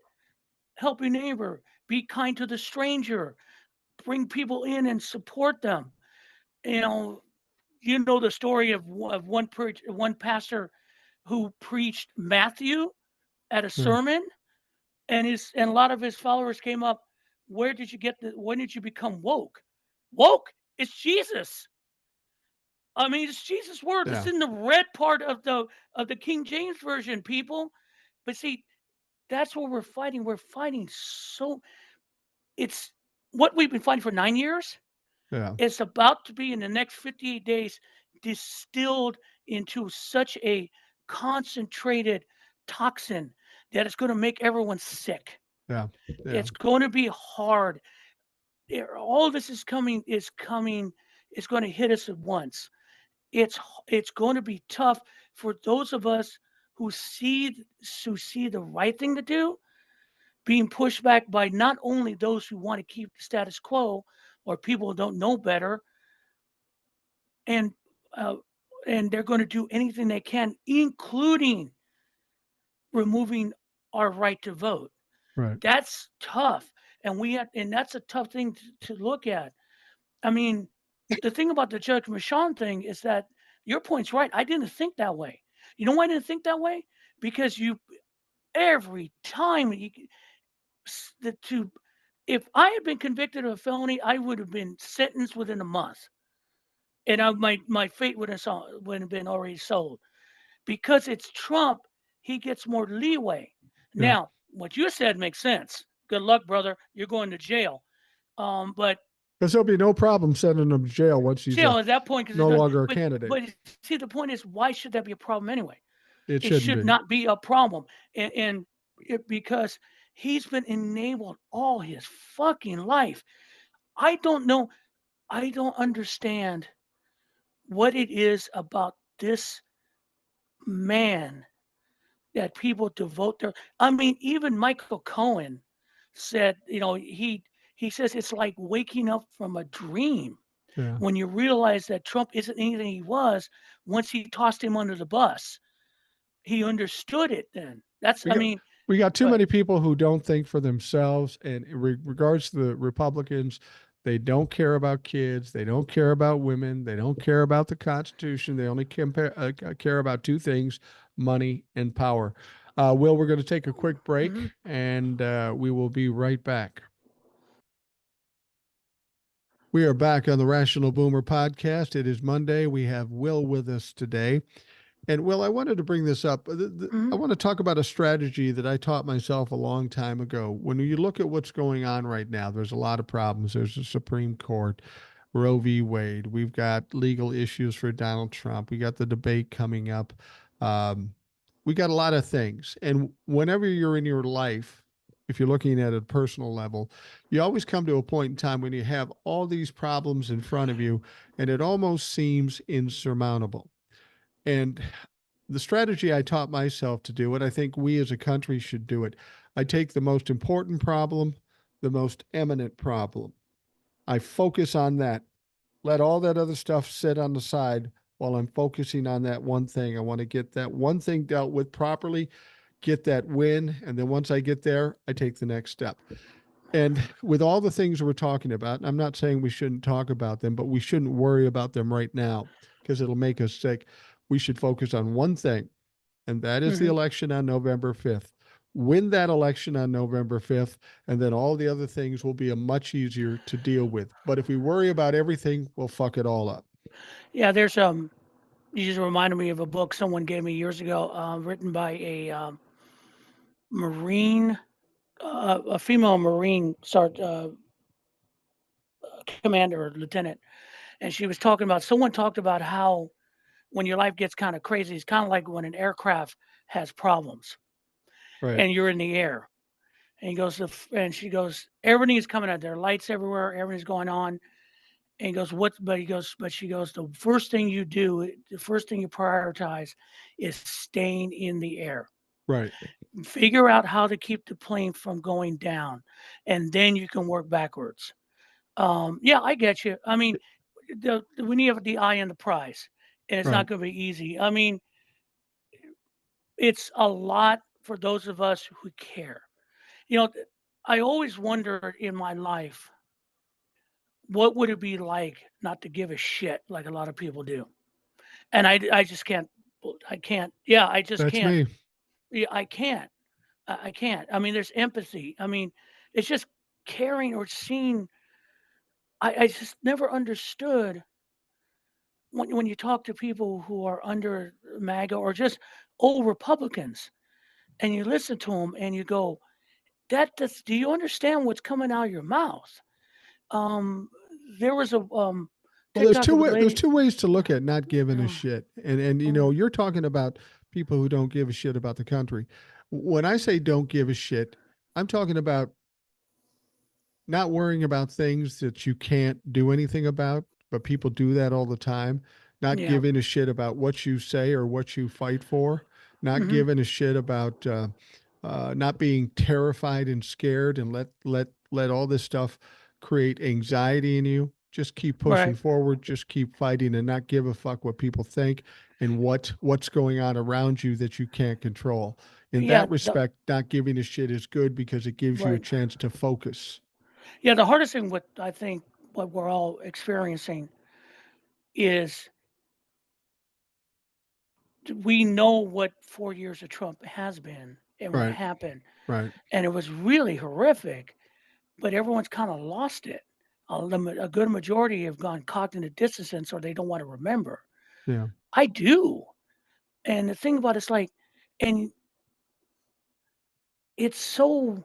"Help your neighbor, be kind to the stranger, bring people in and support them." You know, you know the story of one pastor who preached Matthew at a Yeah. sermon, and a lot of his followers came up. Where did you get the? When did you become woke? Woke? It's Jesus. I mean, it's Jesus' words. It's Yeah. in the red part of the King James version, people. But see, that's what we're fighting. We're fighting so it's what we've been fighting for 9 years. Yeah. It's about to be in the next 58 days distilled into such a concentrated toxin that it's going to make everyone sick. Yeah. Yeah. It's going to be hard. All this is coming. It's going to hit us at once. It's going to be tough for those of us who see the right thing to do being pushed back by not only those who want to keep the status quo or people who don't know better, and uh, and they're going to do anything they can, including removing our right to vote. Right. That's tough, and that's a tough thing to look at. I mean, the thing about the Judge Michon thing is that your point's right. I didn't think that way. You know why I didn't think that way? Because you every time the to if I had been convicted of a felony, I would have been sentenced within a month, and my fate would have been already sold. Because it's Trump, he gets more leeway. Yeah. Now, what you said makes sense. Good luck, brother. You're going to jail. But Because there'll be no problem sending him to jail once he's jail at that point, because no it's done. longer a But candidate. but see, the point is, why should that be a problem anyway? It It shouldn't should be. not be a problem, because he's been enabled all his fucking life. I don't know. I don't understand what it is about this man that people devote their. I mean, even Michael Cohen said, he says it's like waking up from a dream Yeah. when you realize that Trump isn't anything he was once he tossed him under the bus. He understood it then. That's We I got mean, we got too but many people who don't think for themselves. And in regards to the Republicans, they don't care about kids. They don't care about women. They don't care about the Constitution. They only care about two things: money and power. Will, we're going to take a quick break, mhm. and we will be right back. We are back on the Rational Boomer podcast. It is Monday. We have Will with us today. And Will, I wanted to bring this up. I Mhm. want to talk about a strategy that I taught myself a long time ago. When you look at what's going on right now, there's a lot of problems. There's the Supreme Court, Roe v. Wade. We've got legal issues for Donald Trump. We got the debate coming up. Um, we got a lot of things. And whenever you're in your life, if you're looking at a personal level, you always come to a point in time when you have all these problems in front of you, and it almost seems insurmountable. And the strategy I taught myself to do it, I think we as a country should do it. I take the most important problem, the most eminent problem. I focus on that. Let all that other stuff sit on the side while I'm focusing on that one thing. I want to get that one thing dealt with properly, get that win. And then once I get there, I take the next step. And with all the things we're talking about, I'm not saying we shouldn't talk about them, but we shouldn't worry about them right now. because it'll make us sick. We should focus on one thing, and that is the Hmm. election on November 5th. Win that election on November 5th, and then all the other things will be a much easier to deal with. But if we worry about everything, we'll fuck it all up. Yeah, there's you just reminded me of a book someone gave me years ago, written by a Marine, a female Marine commander or lieutenant, and she was talking about. Someone talked about how when your life gets kind of crazy, it's kind of like when an aircraft has problems Right, and you're in the air. And he goes, and she goes, everything is coming out. There are lights everywhere. Everything's going on. And he goes, what? But he goes, but she goes, the first thing you do, the first thing you prioritize is staying in the air. right. Figure out how to keep the plane from going down, and then you can work backwards. Yeah, I get you. I mean, when you have the eye on the prize, and it's Right. not going to be easy. I mean, it's a lot for those of us who care. You know, I always wondered in my life, what would it be like not to give a shit like a lot of people do? And I just can't. I can't. Yeah, I just That's can't. me. Yeah, I can't. I can't. I mean, there's empathy. I mean, it's just caring or seeing. I just never understood when you talk to people who are under MAGA or just old Republicans, and you listen to them and you go, that's do you understand what's coming out of your mouth? Um, there was a Well, there's TikTok two of a there's lady. two ways to look at not giving a Yeah, shit. And mm, you're talking about people who don't give a shit about the country. When I say don't give a shit, I'm talking about not worrying about things that you can't do anything about, but people do that all the time. Not yeah, giving a shit about what you say or what you fight for. Not hmm, giving a shit about not being terrified and scared, and let all this stuff create anxiety in you. Just keep pushing right. forward. Just keep fighting, and not give a fuck what people think and what's going on around you that you can't control. In Yeah, that respect, not giving a shit is good because it gives you a right. chance to focus. Yeah, the hardest thing with I think what we're all experiencing is we know what 4 years of Trump has been and what Right, happened, right. and it was really horrific. But everyone's kind of lost it. A good majority have gone cognitive dissonance, or they don't want to remember. Yeah, I do, and the thing about it's like, and it's so.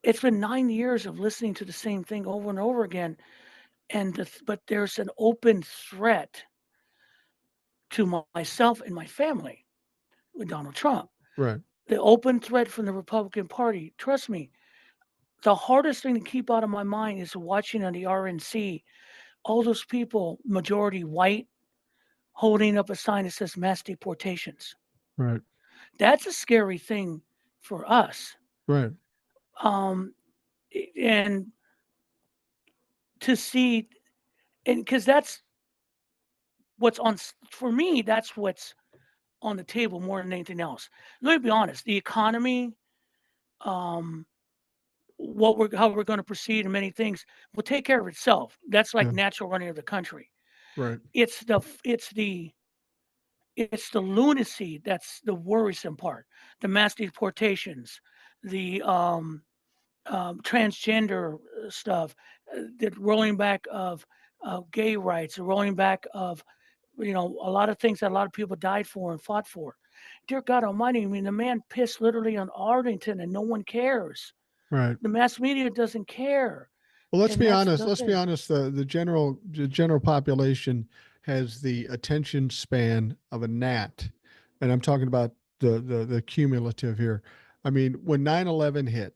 It's been 9 years of listening to the same thing over and over again, and but there's an open threat to myself and my family with Donald Trump. right, The open threat from the Republican Party. Trust me, the hardest thing to keep out of my mind is watching on the RNC all those people, majority white, holding up a sign that says mass deportations. right, That's a scary thing for us. right, Um, and to see, and because that's what's on, for me, that's what's on the table more than anything else. Let me be honest, the economy, um, how we're going to proceed and many things will take care of itself. That's like yeah, natural running of the country. right, It's the lunacy that's the worrisome part. The mass deportations, the transgender stuff, the rolling back of gay rights, the rolling back of a lot of things that a lot of people died for and fought for. Dear God Almighty, I mean, the man pissed literally on Arlington, and no one cares. right. The mass media doesn't care, Well, let's and be that's honest. the Let's be thing. honest. The general population has the attention span of a gnat, and I'm talking about the cumulative here. I mean, when 9/11 hit,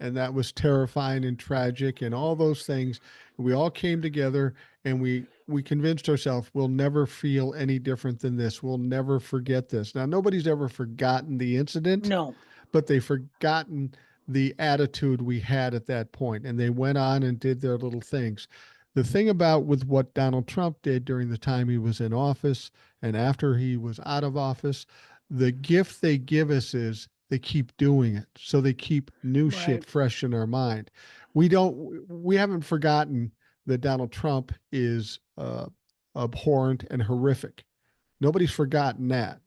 and that was terrifying and tragic, and all those things, we all came together, and we convinced ourselves we'll never feel any different than this. We'll never forget this. Now, nobody's ever forgotten the incident, No, but they've forgotten the attitude we had at that point, and they went on and did their little things. The thing about with what Donald Trump did during the time he was in office and after he was out of office, the gift they give us is they keep doing it, so they keep new shit right? fresh in our mind. We haven't forgotten that Donald Trump is abhorrent and horrific. Nobody's forgotten that.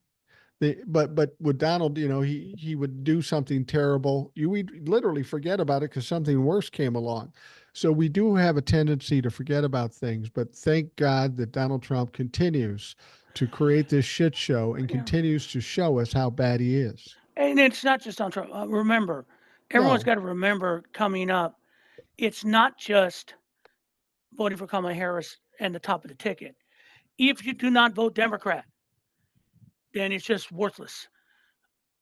But with Donald, he would do something terrible. You would literally forget about it because something worse came along. So we do have a tendency to forget about things. But thank God that Donald Trump continues to create this shit show and Yeah. continues to show us how bad he is. And it's not just on Trump. Remember, everyone's No, got to remember coming up, it's not just voting for Kamala Harris and the top of the ticket. If you do not vote Democrat, then it's just worthless.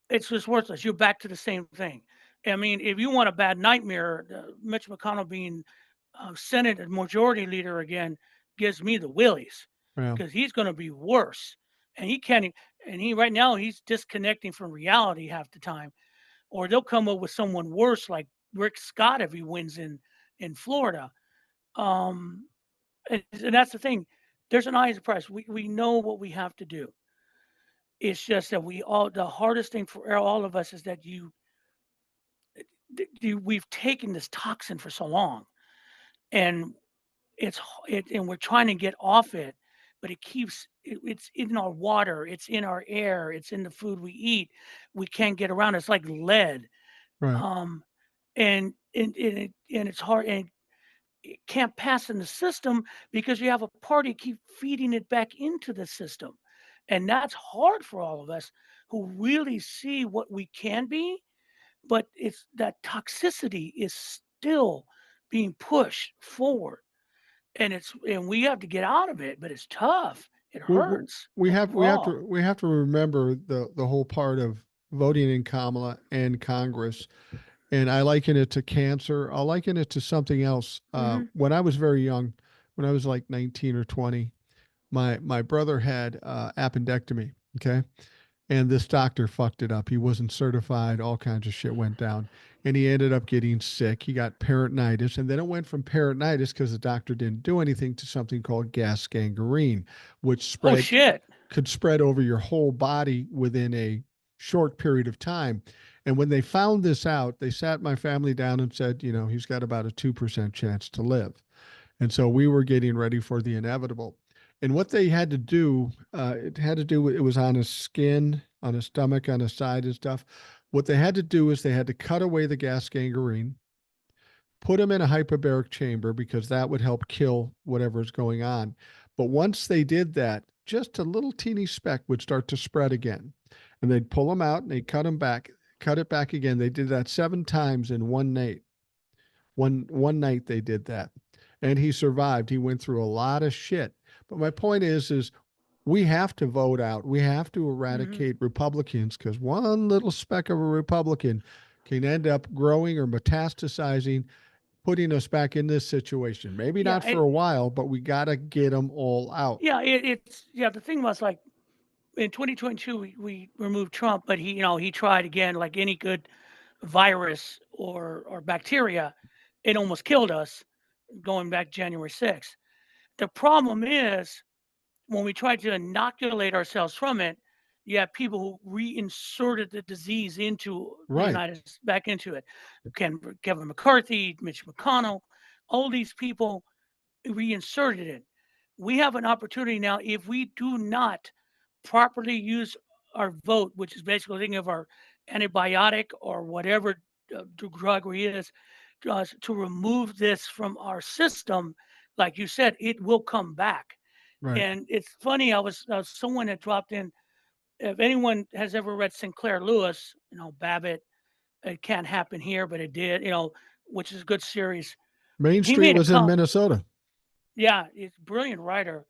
It's just worthless. You're back to the same thing. I mean, if you want a bad nightmare, Mitch McConnell being Senate Majority Leader again gives me the willies well, because he's going to be worse. And he can't. And he right now he's disconnecting from reality half the time. Or they'll come up with someone worse like Rick Scott if he wins in Florida. Um, and that's the thing. There's an eye price. We know what we have to do. It's just that the hardest thing for all of us is that we've taken this toxin for so long, and and we're trying to get off it, but it's in our water, it's in our air, it's in the food we eat. We can't get around. It's like lead, right. um, and it's hard, and it can't pass in the system because you have a party keep feeding it back into the system, and that's hard for all of us who really see what we can be, but it's that toxicity is still being pushed forward, and we have to get out of it, but it's tough. It We, we hurts we have we have overall. to we have to remember the whole part of voting in Kamala and Congress. And I liken it to cancer. I'll liken it to something else. Mhm. When I was very young, when I was like 19 or 20, my brother had appendectomy. Okay, and this doctor fucked it up. He wasn't certified. All kinds of shit went down, and he ended up getting sick. He got peritonitis, and then it went from peritonitis because the doctor didn't do anything to something called gas gangrene, which Oh, spread shit. could spread over your whole body within a short period of time. And when they found this out, they sat my family down and said, he's got about a 2% chance to live. And so we were getting ready for the inevitable. And what they had to do, it had to do with, it was on his skin, on his stomach, on his side and stuff. What they had to do is they had to cut away the gas gangrene, put him in a hyperbaric chamber because that would help kill whatever's going on. But once they did that, just a little teeny speck would start to spread again. And they'd pull him out and they'd cut it back again. They did that 7 times in one night. One night they did that. And he survived. He went through a lot of shit. But my point is we have to vote out. We have to Mhm. eradicate Republicans because one little speck of a Republican can end up growing or metastasizing, putting us back in this situation. Maybe Yeah, not for a while, but we got to get them all out. the thing was, like, in 2022, we removed Trump, but he tried again like any good virus or bacteria. It almost killed us going back January 6th. The problem is when we tried to inoculate ourselves from it, you have people who reinserted the disease into the Right, United States, back into it. Kevin McCarthy, Mitch McConnell, all these people reinserted it. We have an opportunity now if we do not properly use our vote, which is basically thinking of our antibiotic or whatever drug we is, to remove this from our system. Like you said, it will come back. right. And it's funny. I was someone had dropped in. If anyone has ever read Sinclair Lewis, Babbitt, it can't happen here, but it did. Which is a good series. Main He Street made a was in comment. Minnesota. Yeah, he's a brilliant writer.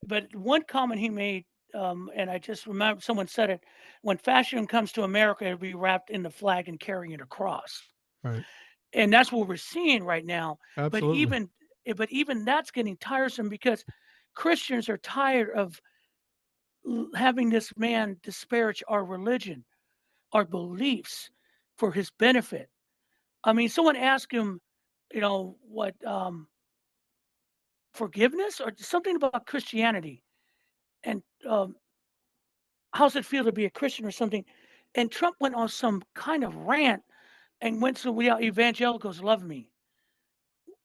But one comment he made, and I just remember someone said it: when fashion comes to America, it'll be wrapped in the flag and carrying a cross. Right. And that's what we're seeing right now. But Absolutely. even that's getting tiresome because Christians are tired of having this man disparage our religion, our beliefs for his benefit. I mean, someone asked him, what forgiveness or something about Christianity, and how's it feel to be a Christian or something? And Trump went on some kind of rant and went to we evangelicals love me.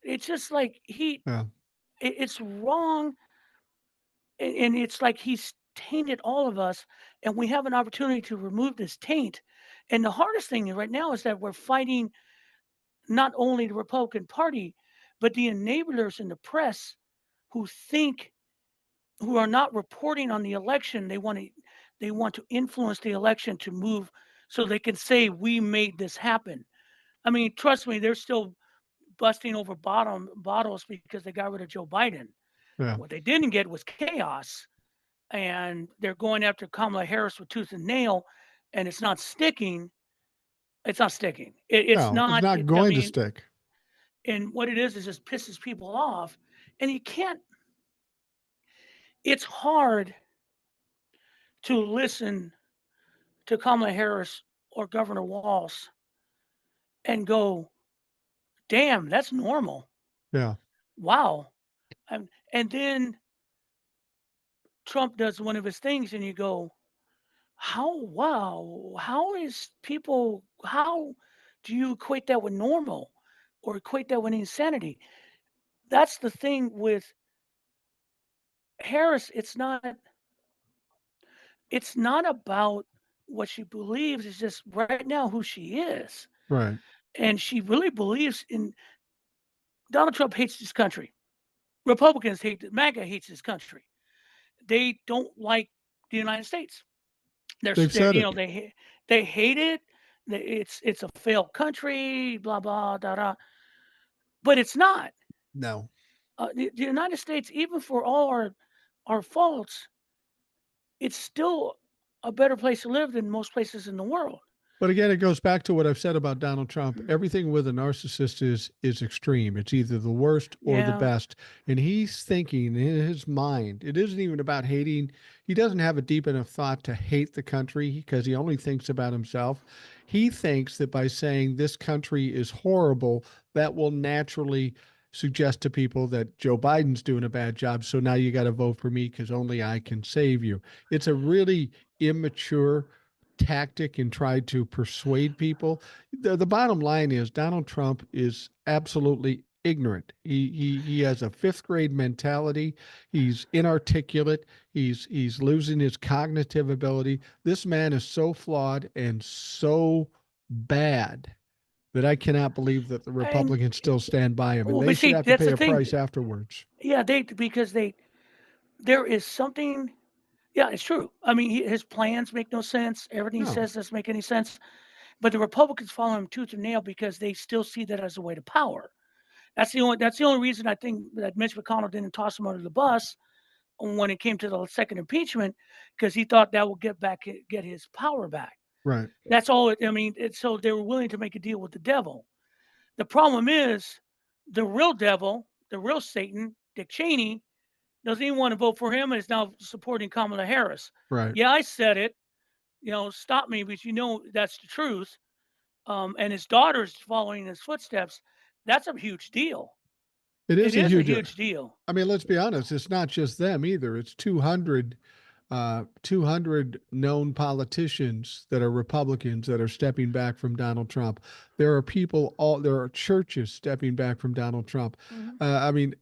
It's just like Yeah. it's wrong and it's like he's tainted all of us, and we have an opportunity to remove this taint. And the hardest thing right now is that we're fighting not only the Republican Party, but the enablers in the press who think who are not reporting on the election. They want to influence the election to move so they can say we made this happen. I mean, trust me, they're still busting over bottles because they got rid of Joe Biden. Yeah. What they didn't get was chaos, and they're going after Kamala Harris with tooth and nail, and it's not sticking. It's not sticking. It's No, it's not. not I going to mean, stick. and what it is just pisses people off, and you can't. It's hard to listen to Kamala Harris or Governor Walz and go, "Damn, that's normal. Yeah. Wow." And then Trump does one of his things, and you go, "How? Wow. How do you equate that with normal or equate that with insanity?" That's the thing with Harris. It's not about what she believes. It's just right now who she is. Right. And she really believes in Donald Trump hates this country. Republicans hate MAGA hates this country. They don't like the United States. They've They're said you know, it. they hate it. It's a failed country, blah blah da da. But it's not. No. The United States, even for all our faults, it's still a better place to live than most places in the world. But again, it goes back to what I've said about Donald Trump. Everything with a narcissist is extreme. It's either the worst or the Yeah. best. And he's thinking in his mind, it isn't even about hating. He doesn't have a deep enough thought to hate the country because he only thinks about himself. He thinks that by saying this country is horrible, that will naturally suggest to people that Joe Biden's doing a bad job. So now you got to vote for me because only I can save you. It's a really immature tactic and tried to persuade people. The bottom line is Donald Trump is absolutely ignorant. He has a fifth grade mentality. He's inarticulate. He's losing his cognitive ability. This man is so flawed and so bad that I cannot believe that the And Republicans still stand by him, and well, they but should see, have to that's pay the a thing. price afterwards. Yeah, they because they there is something. Yeah, it's true. I mean, his plans make no sense. Everything he No, says doesn't make any sense. But the Republicans follow him tooth and nail because they still see that as a way to power. That's the only reason I think that Mitch McConnell didn't toss him under the bus when it came to the second impeachment, because he thought that would get his power back. right. That's all. I mean, so they were willing to make a deal with the devil. The problem is the real devil, the real Satan, Dick Cheney, doesn't even want to vote for him and is now supporting Kamala Harris. Right. Yeah, I said it. Stop me, but that's the truth. And his daughter's following his footsteps. That's a huge deal. It It is a is a huge. huge deal. I mean, let's be honest. It's not just them either. It's 200 known politicians that are Republicans that are stepping back from Donald Trump. There are churches stepping back from Donald Trump. Mhm. I mean,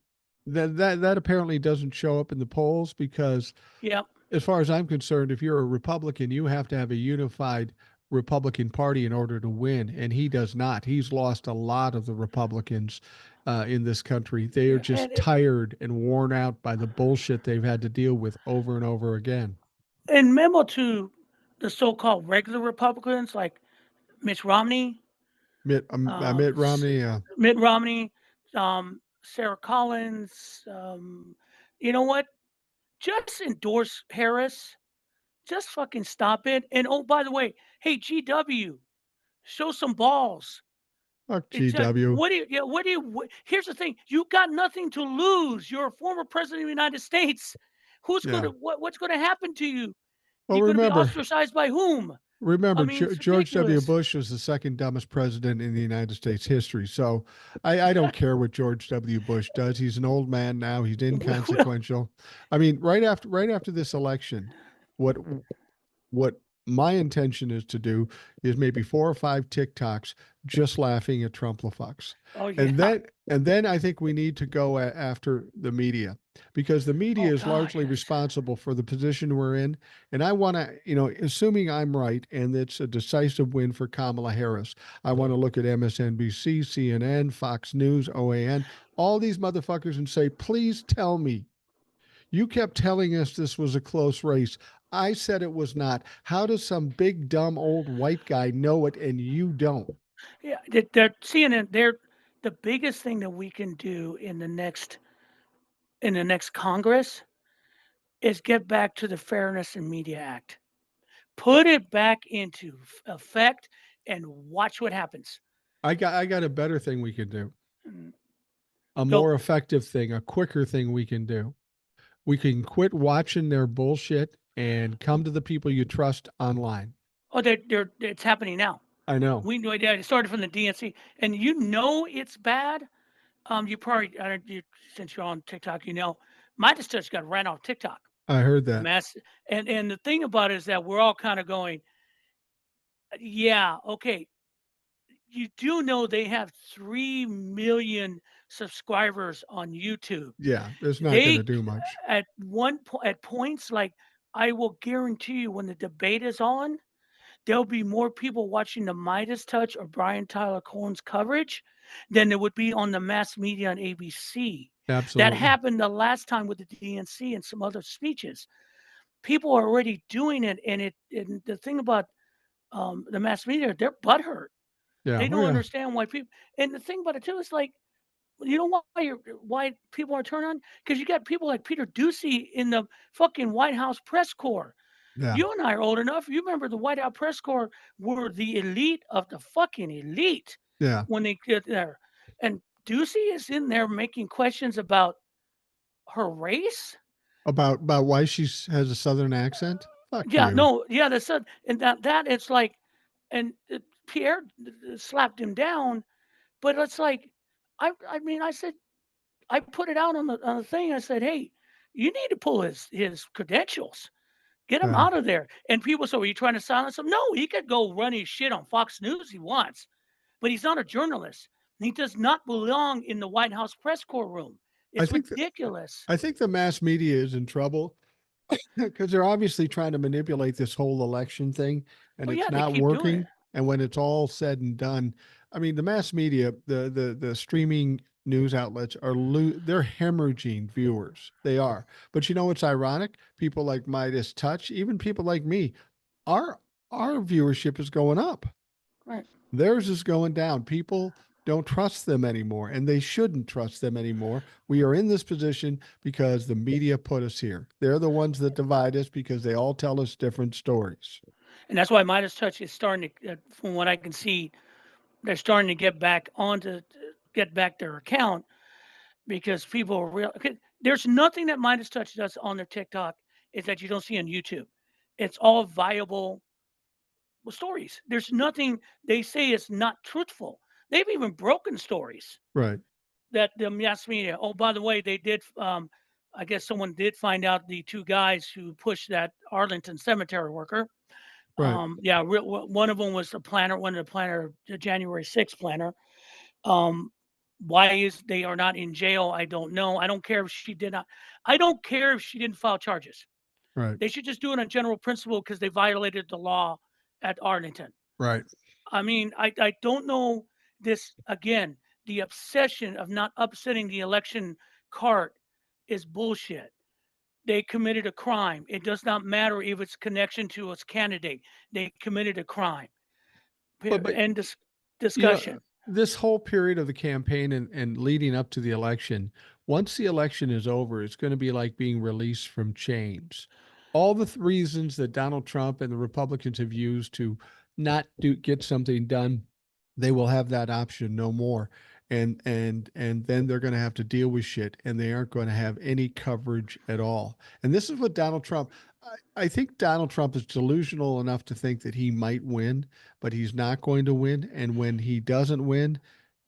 that apparently doesn't show up in the polls because Yeah. as far as I'm concerned, if you're a Republican, you have to have a unified Republican Party in order to win, and he does not. He's lost a lot of the Republicans in this country. They are Yeah. just tired and worn out by the bullshit they've had to deal with over and over again. And memo to the so-called regular Republicans like Mitch Romney, Mitt S Romney, Mitt Romney, Sarah Collins, you know what? Just endorse Harris. Just fucking stop it. And, oh, by the way, hey, GW, show some balls. fuck It's like, GW. here's the thing. You got nothing to lose. You're a former president of the United States. Yeah. What's gonna happen to you? Well, You're gonna be remember, ostracized by whom? I remember, mean, it's George W. ridiculous. Bush was the second dumbest president in the United States history. So I don't care what George W. Bush does. He's an old man now. He's Well, inconsequential. I mean, right after this election, what what my intention is to do is maybe 4 or 5 TikToks just laughing at Trumplafucks. Oh And yeah. then I think we need to go after the media, because the media Oh is God, largely yes. responsible for the position we're in. And I want to, assuming I'm right and it's a decisive win for Kamala Harris, I want to look at MSNBC, CNN, Fox News, OAN, all these motherfuckers and say, please tell me, you kept telling us this was a close race. I said it was not. How does some big, dumb, old white guy know it and you don't? Yeah, they're CNN. They're the biggest thing that we can do in the next Congress is get back to the Fairness in Media Act. Put it back into effect and watch what happens. I got a better thing we can do, Mm, a go. more effective thing, a quicker thing we can do. We can quit watching their bullshit and come to the people you trust online. Oh, they're it's happening now. I know. We know it started from the DNC, and you know it's bad. You probably since you're on TikTok, you know, my just got ran off TikTok. I heard The that. mass and the thing about it is that we're all kind of going, yeah, okay. You do know they have 3 million subscribers on YouTube. Yeah, it's not going to They do much. at points like I will guarantee you when the debate is on, there'll be more people watching the Midas Touch or Brian Tyler Cohen's coverage than there would be on the mass media on ABC. That Absolutely. happened the last time with the DNC and some other speeches. People are already doing it, and the thing about the mass media, they're butthurt. Yeah. They Oh, don't yeah. understand why people. And the thing about it too is like, you know why people are turned on? Because you got people like Peter Ducey in the fucking White House press corps. Yeah. You and I are old enough. You remember the White House press corps were the elite of the fucking elite Yeah. when they get there. And Ducey is in there making questions about her race. About why she has a southern accent? Fuck Yeah, you. no, yeah, that's and that it's like, and Pierre slapped him down, but it's like, I mean, I said, I put it out on the thing. I said, hey, you need to pull his credentials. Get him Yeah. out of there. And people say, "Are you trying to silence him?" No, he could go run his shit on Fox News he wants, but he's not a journalist. He does not belong in the White House press corps room. I It's think that ridiculous. I think the mass media is in trouble because they're obviously trying to manipulate this whole election thing, and Oh it's yeah, they not keep doing it. working. And when it's all said and done, I mean, the mass media, the streaming news outlets they're hemorrhaging viewers. They are. But you know what's ironic? People like Midas Touch, even people like me, our our viewership is going up. Right. Theirs is going down. People don't trust them anymore, and they shouldn't trust them anymore. We are in this position because the media put us here. They're the ones that divide us because they all tell us different stories. And that's why Midas Touch is starting to, from what I can see, they're starting to get back their account because people are real. Okay, there's nothing that Midas Touch does on their TikTok is that you don't see on YouTube. It's all viable stories. There's nothing they say is not truthful. They've even broken stories Right, that the mass media. Oh, by the way, they did. I guess someone did find out the 2 guys who pushed that Arlington cemetery worker. right. Yeah, one of them was the planner, one of the planner, the January 6th planner. Um, why is they are not in jail? I don't know. I don't care if she did not. I don't care if she didn't file charges. Right, They should just do it on general principle because they violated the law at Arlington. right. I mean, I don't know this again. The obsession of not upsetting the election cart is bullshit. They committed a crime. It does not matter if it's connection to its candidate. They committed a crime. But End you know, discussion. this whole period of the campaign and leading up to the election, once the election is over, it's going to be like being released from chains. All the reasons that Donald Trump and the Republicans have used to not get something done, they will have that option no more. And then they're going to have to deal with shit, and they aren't going to have any coverage at all. And this is what Donald Trump. I think Donald Trump is delusional enough to think that he might win, but he's not going to win. And when he doesn't win,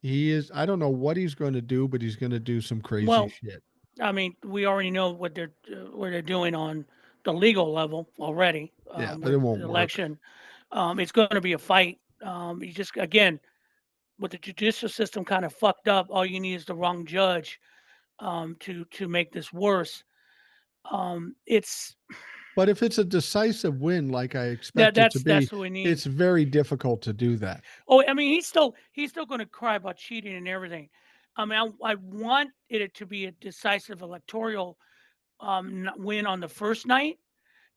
I don't know what he's going to do, but he's going to do some crazy Well, shit. I mean, we already know what they're doing on the legal level already Yeah, but it with won't the work. election. It's going to be a fight. You just again with the judicial system kind of fucked up. All you need is the wrong judge to make this worse. It's But if it's a decisive win like I that expect it to that's be, that's what we need. it's very difficult to do that. Oh, I mean, he's still going to cry about cheating and everything. I mean, I want it to be a decisive electoral win on the first night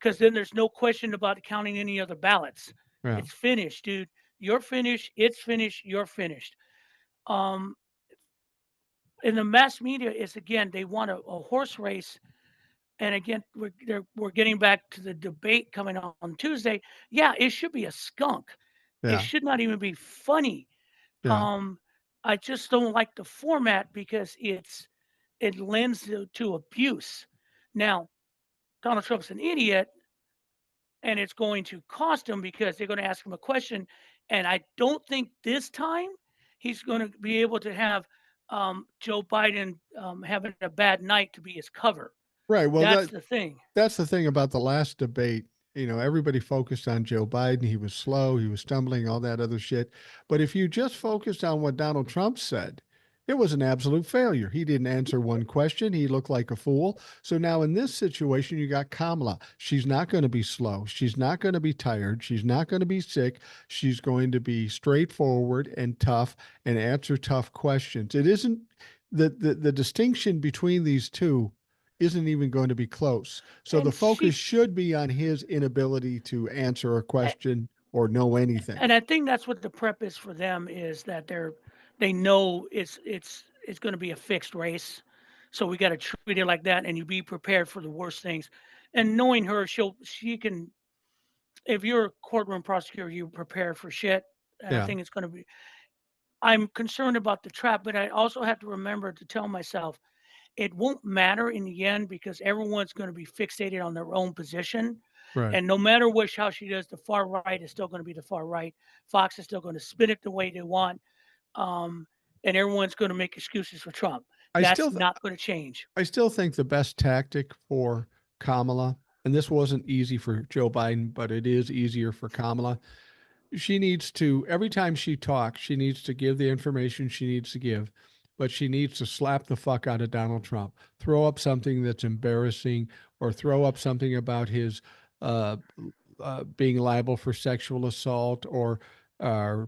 because then there's no question about counting any other ballots. Yeah. It's finished, dude. You're finished. It's finished. You're finished. Um, and the mass media is again they want a horse race. And again, we're getting back to the debate coming on Tuesday. Yeah, it should be a skunk. It Yeah. should not even be funny. Yeah. Um, I just don't like the format because it lends to abuse. Now, Donald Trump's an idiot, and it's going to cost him because they're going to ask him a question, and I don't think this time he's going to be able to have Joe Biden having a bad night to be his cover. Right. Well, That's the thing. that's the thing about the last debate. Everybody focused on Joe Biden. He was slow, he was stumbling, all that other shit. But if you just focused on what Donald Trump said, it was an absolute failure. He didn't answer one question. He looked like a fool. So now in this situation, you got Kamala. She's not going to be slow. She's not going to be tired. She's not going to be sick. She's going to be straightforward and tough and answer tough questions. It isn't the distinction between these two isn't even going to be close. So the And focus she should be on his inability to answer a question or know anything. and I think that's what the prep is for them is that they know it's going to be a fixed race, so we got to treat it like that, and you be prepared for the worst things. And knowing her, she can. If you're a courtroom prosecutor, you prepare for shit, and I Yeah. think it's going to be. I'm concerned about the trap, but I also have to remember to tell myself it won't matter in the end because everyone's going to be fixated on their own position. Right. And no matter how she does, the far right is still going to be the far right. Fox is still going to spin it the way they want. Um, and everyone's going to make excuses for Trump. I That's still th- not going to change. I still think the best tactic for Kamala, and this wasn't easy for Joe Biden, but it is easier for Kamala. She needs to, every time she talks, she needs to give the information she needs to give, but she needs to slap the fuck out of Donald Trump, throw up something that's embarrassing, or throw up something about his uh, being liable for sexual assault, or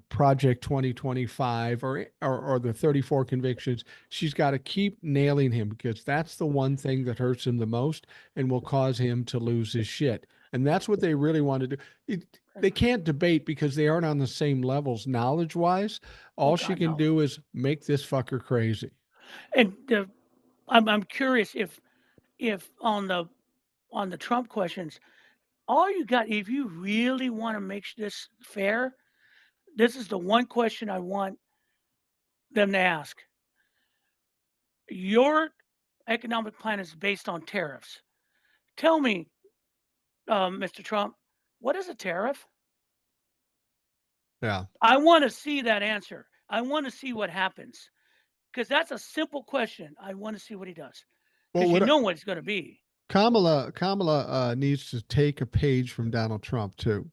Project 2025, or the 34 convictions. She's got to keep nailing him because that's the one thing that hurts him the most and will cause him to lose his shit. And that's what they really want to do. They can't debate because they aren't on the same levels knowledge wise. Oh All she God, can no. do is make this fucker crazy. And I'm curious if on the Trump questions, all you got if you really want to make this fair, this is the one question I want them to ask. Your economic plan is based on tariffs. Tell me, Mr. Trump, what is a tariff? Yeah. I want to see that answer. I want to see what happens because that's a simple question. I want to see what he does Well, because you what know what it's going to be. Kamala needs to take a page from Donald Trump too,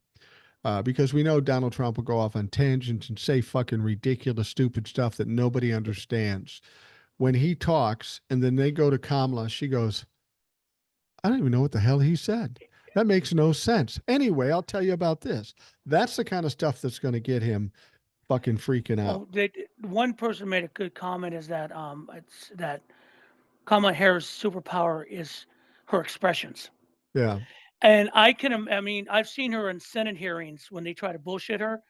because we know Donald Trump will go off on tangents and say fucking ridiculous, stupid stuff that nobody understands. When he talks, and then they go to Kamala, she goes, "I don't even know what the hell he said. That makes no sense." Anyway, I'll tell you about this. That's the kind of stuff that's going to get him fucking freaking out. Well, one person made a good comment is that it's that Kamala Harris' superpower is her expressions. Yeah. And I mean, I've seen her in Senate hearings when they try to bullshit her.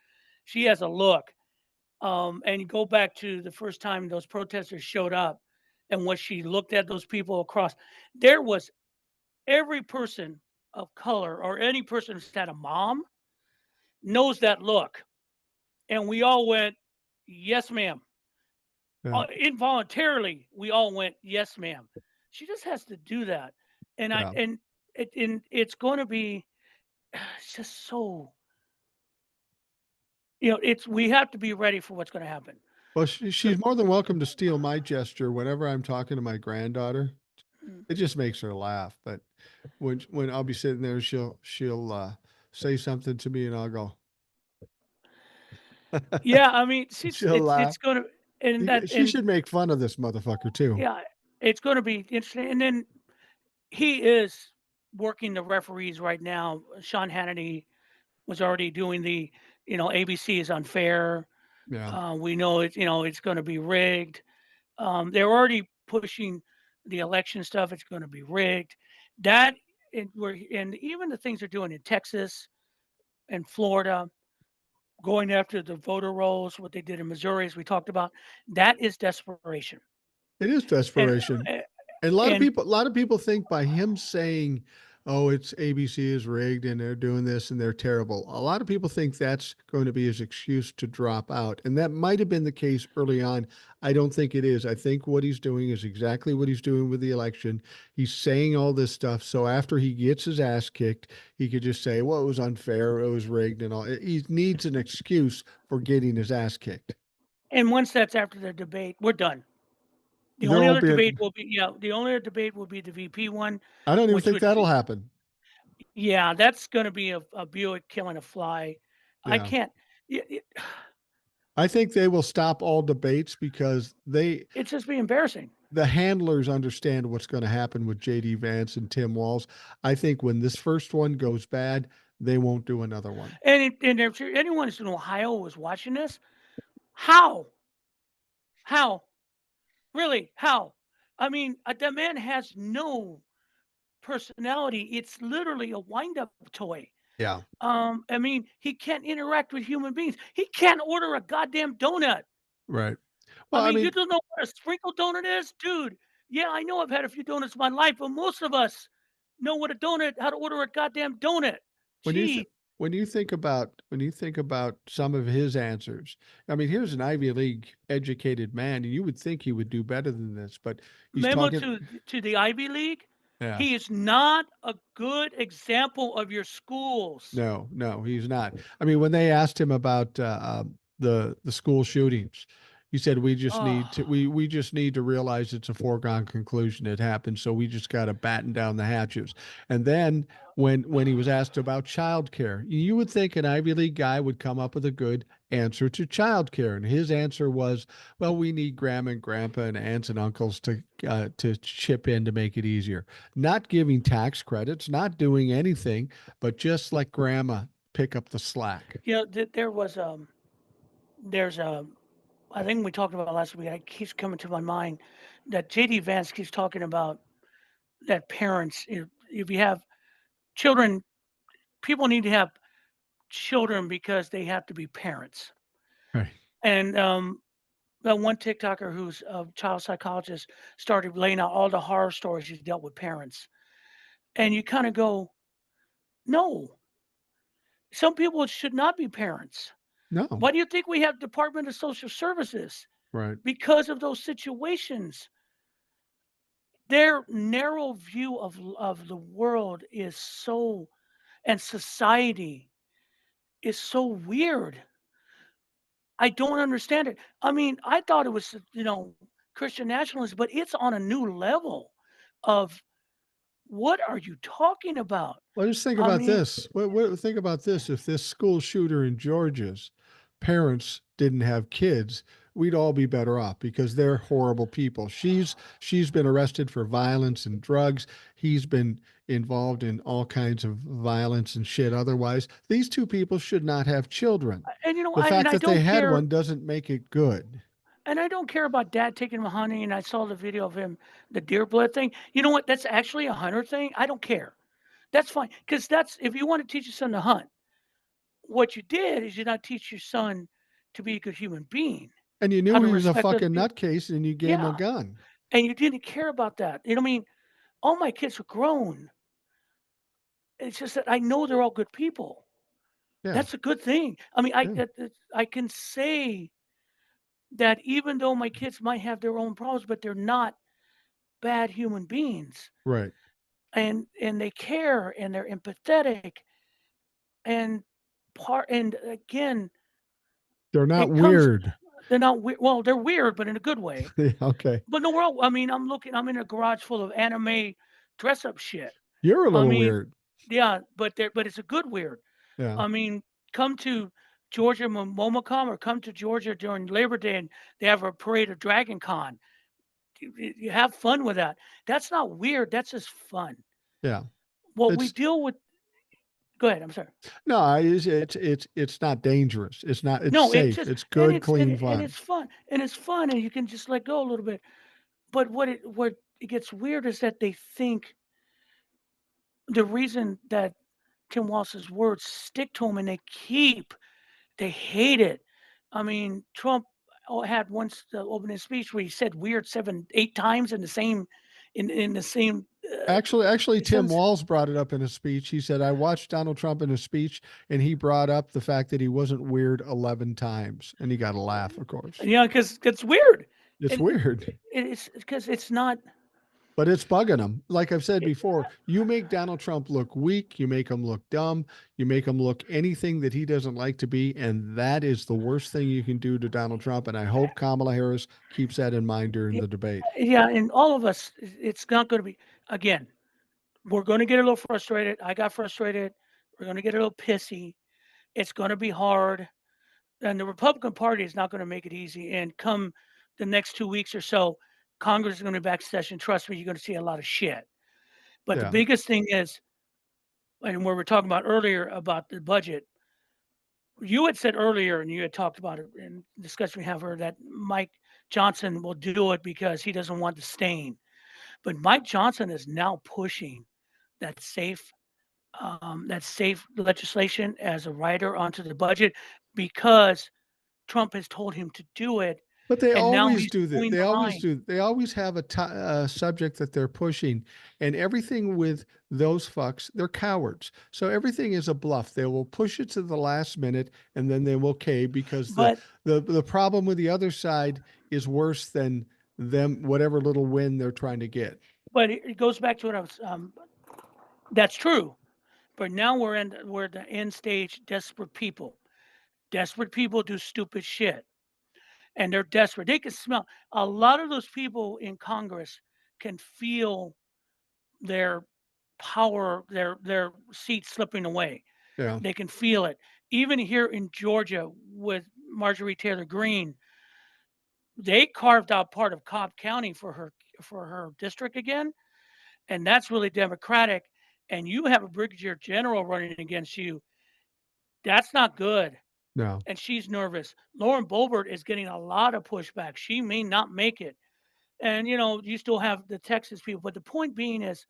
She has a look. And you go back to the first time those protesters showed up and what she looked at those people across, there was every person of color or any person who's had a mom knows that look. And we all went, yes, ma'am. Yeah. Involuntarily, we all went, yes, ma'am. She just has to do that. And Yeah. it's going to be it's just so it's we have to be ready for what's going to happen. Well, So she's more than welcome to steal my gesture whenever I'm talking to my granddaughter. Mm. It just makes her laugh. But when I'll be sitting there, she'll say something to me, and I'll go. Yeah, I mean, she's She'll laugh. it's gonna and that She and should make fun of this motherfucker too. yeah, it's gonna be interesting. And then he is working the referees right now. Sean Hannity was already doing the, ABC is unfair. Yeah, We know it's going to be rigged. They're already pushing the election stuff. It's going to be rigged. That and even the things they're doing in Texas and Florida, going after the voter rolls, what they did in Missouri, as we talked about, that is desperation. it is And desperation. uh, And and a lot of people think by him saying, "Oh, it's ABC is rigged and they're doing this and they're terrible." A lot of people think that's going to be his excuse to drop out, and that might have been the case early on. I don't think it is. I think what he's doing is exactly what he's doing with the election. He's saying all this stuff so after he gets his ass kicked, he could just say, "Well, it was unfair, it was rigged," and all. He needs an excuse for getting his ass kicked. and once that's after the debate, we're done. The There only won't other be. debate will be the only other debate will be the VP one, I don't even which think would that'll be happen. yeah, that's gonna be a Buick killing a fly. I Yeah. can't it I think they will stop all debates because it's just be embarrassing. the handlers understand what's going to happen with JD Vance and Tim Walz. I think when this first one goes bad, they won't do another one. And if anyone in Ohio was watching this, how? How? Really? How? I mean, that man has no personality. It's literally a wind-up toy. Yeah. I mean, he can't interact with human beings. He can't order a goddamn donut. Right. I Well, I mean, you mean, don't know what a sprinkle donut is? Dude, yeah, I know I've had a few donuts in my life, but most of us know what a donut how to order a goddamn donut. when you Gee, th- when you think about some of his answers, I mean, here's an Ivy League educated man, and you would think he would do better than this, but he's memo talking. to the Ivy League. Yeah. He is not a good example of your schools. No, no, he's not. I mean, when they asked him about the school shootings, he said Oh, we just need to realize it's a foregone conclusion. It happened, so we just got to batten down the hatches. And then when he was asked about childcare, you would think an Ivy League guy would come up with a good answer to childcare, and his answer was, "Well, we need grandma and grandpa and aunts and uncles to chip in to make it easier." Not giving tax credits, not doing anything but just let grandma pick up the slack. there was there's I think we talked about last week. It keeps coming to my mind that JD Vance keeps talking about that parents, if you have children, people need to have children because they have to be parents. Right. And that one TikToker who's a child psychologist started laying out all the horror stories he's dealt with parents. And you kind of go, no, some people should not be parents. No. Why do you think we have Department of Social Services? Right. Because of those situations. Their narrow view of the world is so and society is so weird. I don't understand it. I mean, I thought it was, Christian nationalism, but it's on a new level of what are you talking about? Well, just think I about mean, this. Think about this. If this school shooter in Georgia's parents didn't have kids, we'd all be better off because they're horrible people. She's been arrested for violence and drugs. He's been involved in all kinds of violence and shit otherwise. These two people should not have children. and The fact I that they don't had care, one doesn't make it good. and I don't care about dad taking him hunting. And I saw the video of him, the deer blood thing. You know what? That's actually a hunter thing. I don't care. That's fine because that's if you want to teach your son to hunt. What you did is you not teach your son to be a good human being, And you how knew to he was a respect other fucking people. nutcase and you gave him a Yeah, gun. and you didn't care about that. You know what I mean? All my kids are grown. It's just that I know they're all good people. Yeah. That's a good thing. I mean, Yeah. I can say that even though my kids might have their own problems, but they're not bad human beings, Right. and they care and they're empathetic and again, They're not it comes weird. They're not weird. Well, they're weird, but in a good way. Yeah, okay. But no, we're all, I mean, I'm in a garage full of anime dress up shit. You're a I little mean, weird. yeah, but it's a good weird. Yeah. I mean, come to Georgia Momocom or come to Georgia during Labor Day and they have a parade of Dragon Con. You have fun with that. That's not weird. That's just fun. Yeah. What we It's deal with. Go ahead. I'm sorry. no, it's not dangerous. It's not, it's No, it's safe. just It's good, clean and fun. it's fun and you can just let go a little bit. But what it gets weird is that they think the reason that Tim Walz's words stick to them and they hate it. I mean, Trump had once the opening speech where he said weird 7, 8 times in the same in the same Actually, Tim sentence. Walz brought it up in a speech. He said, I watched Donald Trump in a speech, and he brought up the fact that he wasn't weird 11 times. And he got a laugh, of course. Yeah, because it's weird, It's and weird, it's because it's not. but it's bugging him. Like I've said It, before, you make Donald Trump look weak, you make him look dumb, you make him look anything that he doesn't like to be. And that is the worst thing you can do to Donald Trump. And I hope Kamala Harris keeps that in mind during yeah, the debate. yeah, and all of us, it's not going to be again. We're going to get a little frustrated. I got frustrated. We're going to get a little pissy. It's going to be hard. And the Republican Party is not going to make it easy. And come the next 2 weeks or so, Congress is going to be back in session. Trust me, you're going to see a lot of shit. But the Yeah. biggest thing is, and where we're talking about earlier about the budget, you had said earlier, and you had talked about it in discussion we have here, that Mike Johnson will do it because he doesn't want the stain. But Mike Johnson is now pushing that safe legislation as a writer onto the budget because Trump has told him to do it, But they and now always he's do that. going They always behind. do. They always have a subject that they're pushing, and everything with those fucks, they're cowards. So everything is a bluff. They will push it to the last minute, and then they will cave because the But the problem with the other side is worse than them. Whatever little win they're trying to get. it goes back to what I was. That's true. But now we're at the end stage. Desperate people. Desperate people do stupid shit, and they're desperate. They can smell. A lot of those people in Congress can feel their power, their seats slipping away. Yeah, They can feel it. Even here in Georgia with Marjorie Taylor Greene, they carved out part of Cobb County for her district again, and that's really Democratic. And you have a brigadier general running against you. That's not good. no. And she's nervous. Lauren Boebert is getting a lot of pushback. She may not make it. And you still have the Texas people. But the point being is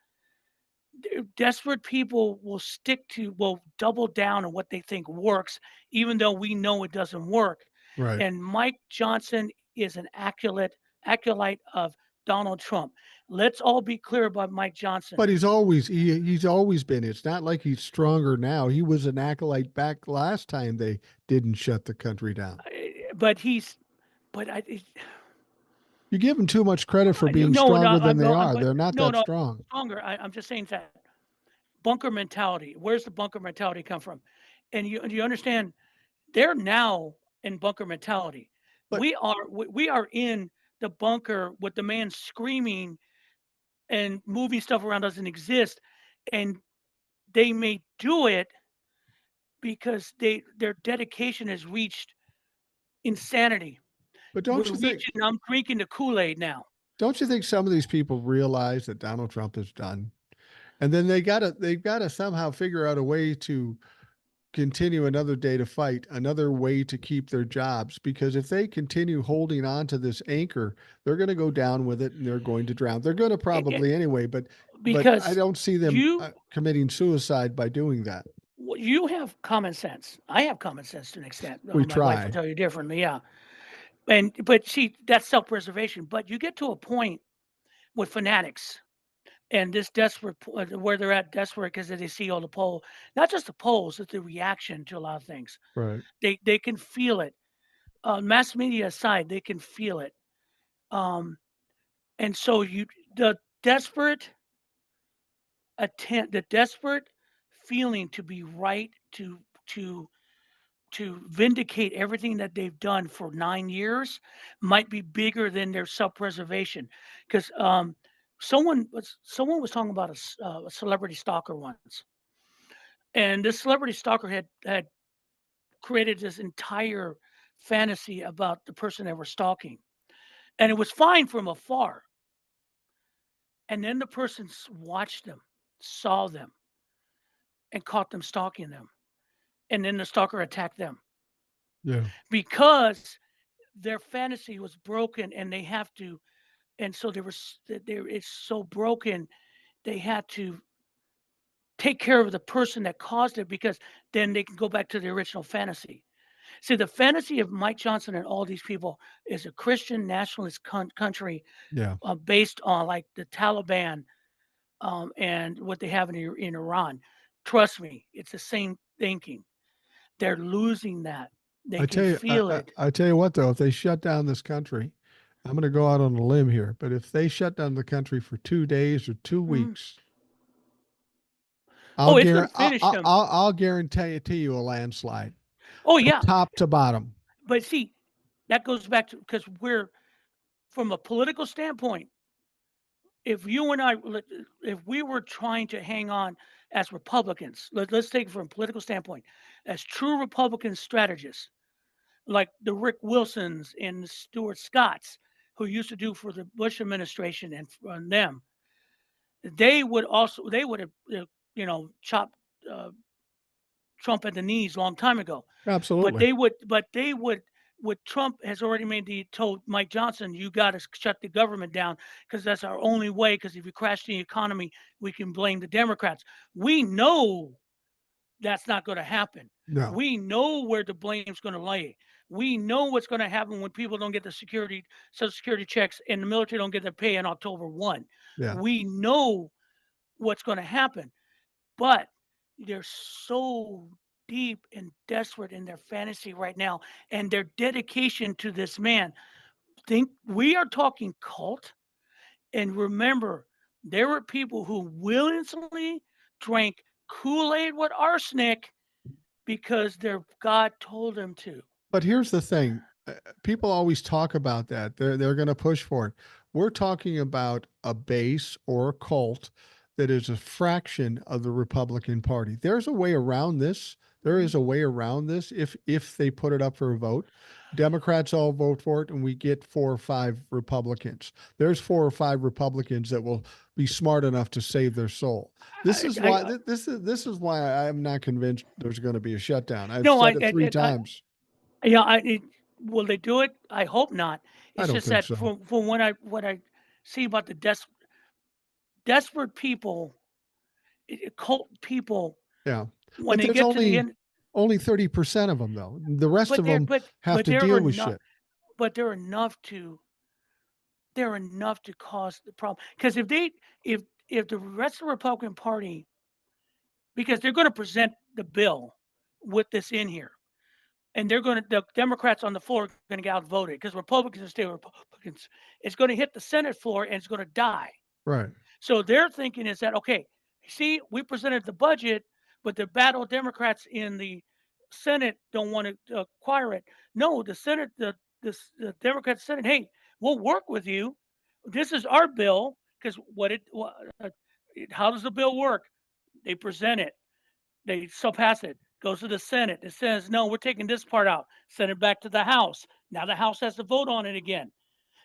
desperate people will double down on what they think works, even though we know it doesn't work. Right. And Mike Johnson is an acolyte of Donald Trump. Let's all be clear about Mike Johnson. But he's always been. It's not like he's stronger now. He was an acolyte back last time they didn't shut the country down. But he's, but You give them too much credit for being no, no, stronger than I'm they no, I'm are. but They're not no, that no, strong. stronger. I'm just saying that bunker mentality. Where's the bunker mentality come from? And you understand they're now in bunker mentality. But We are in the bunker with the man screaming and moving stuff around doesn't exist, and they may do it because their dedication has reached insanity. but We're reaching. I'm drinking the Kool-Aid now. don't you think some of these people realize that Donald Trump is done? And then they've gotta somehow figure out a way to continue another day to fight, another way to keep their jobs. Because if they continue holding on to this anchor, they're going to go down with it and they're going to drown. They're going to probably anyway, but I Because don't see them you committing suicide by doing that. you have common sense. I have common sense to an extent. We My wife will try. tell you differently. Yeah, but see, that's self-preservation. But you get to a point with fanatics and this desperate where they're at desperate because they see all the poll, not just the polls, it's the reaction to a lot of things. Right. They can feel it. Mass media aside, they can feel it. Um, and so the desperate the desperate feeling to be right, to to vindicate everything that they've done for 9 years might be bigger than their self-preservation. 'Cause, someone was talking about a celebrity stalker once, and this celebrity stalker had created this entire fantasy about the person they were stalking, and it was fine from afar, and then the person watched them, saw them, and caught them stalking them, and then the stalker attacked them Yeah. because their fantasy was broken, and they have to, and so there was there it's so broken, they had to take care of the person that caused it because then they can go back to the original fantasy. See, the fantasy of Mike Johnson and all these people is a Christian nationalist country, Yeah. based on like the Taliban, and what they have in Iran. Trust me, it's the same thinking. They're losing that. They I can tell you, I, feel I, it. I tell you what, though, if they shut down this country, I'm going to go out on a limb here, but if they shut down the country for 2 days or two Mm. weeks, I'll Oh, it's going guarantee to finish them. I'll guarantee to you a landslide Oh from yeah, top to bottom. but see, that goes back to because we're from a political standpoint. If you and I, if we were trying to hang on as Republicans, let's take it from a political standpoint, as true Republican strategists, like the Rick Wilsons and the Stuart Scotts, who used to do for the Bush administration and them, they would have chopped uh, Trump at the knees a long time ago. But Absolutely. they would what Trump has already made the told Mike Johnson, you got to shut the government down because that's our only way. Because if you crash the economy, we can blame the Democrats. We know that's not going to happen. No. We know where the blame's going to lay. We know what's going to happen when people don't get the social security checks and the military don't get their pay on October 1. Yeah. We know what's going to happen, but they're so deep and desperate in their fantasy right now and their dedication to this man. Think we are talking cult. And remember, there were people who willingly drank Kool-Aid with arsenic because their God told them to. But here's the thing. People always talk about that. They're going to push for it. We're talking about a base or a cult that is a fraction of the Republican Party. There's a way around this. There Mhm. is a way around this if they put it up for a vote. Democrats all vote for it, and we get 4 or 5 Republicans. There's 4 or 5 Republicans that will be smart enough to save their soul. This is why I this is why I'm not convinced there's going to be a shutdown. I've no, said it three I times. yeah, will they do it? I hope not. I It's don't just think that so. from what I see about the desperate people, cult people, Yeah. when But they there's get to the only end, only 30% of them though. The rest but of they're them but have but to they're deal with enough shit. but they're enough to cause the problem. Because if the rest of the Republican Party, because they're going to present the bill with this in here, and the Democrats on the floor are going to get outvoted because Republicans are still Republicans. It's going to hit the Senate floor and it's going to die. Right. So their thinking is that, okay, see, we presented the budget, but the battle Democrats in the Senate don't want to acquire it. No, the Senate, the Democrats Senate, hey, we'll work with you. This is our bill because how does the bill work? They present it, they still pass it, goes to the Senate. It says, no, we're taking this part out, send it back to the House. Now the House has to vote on it again.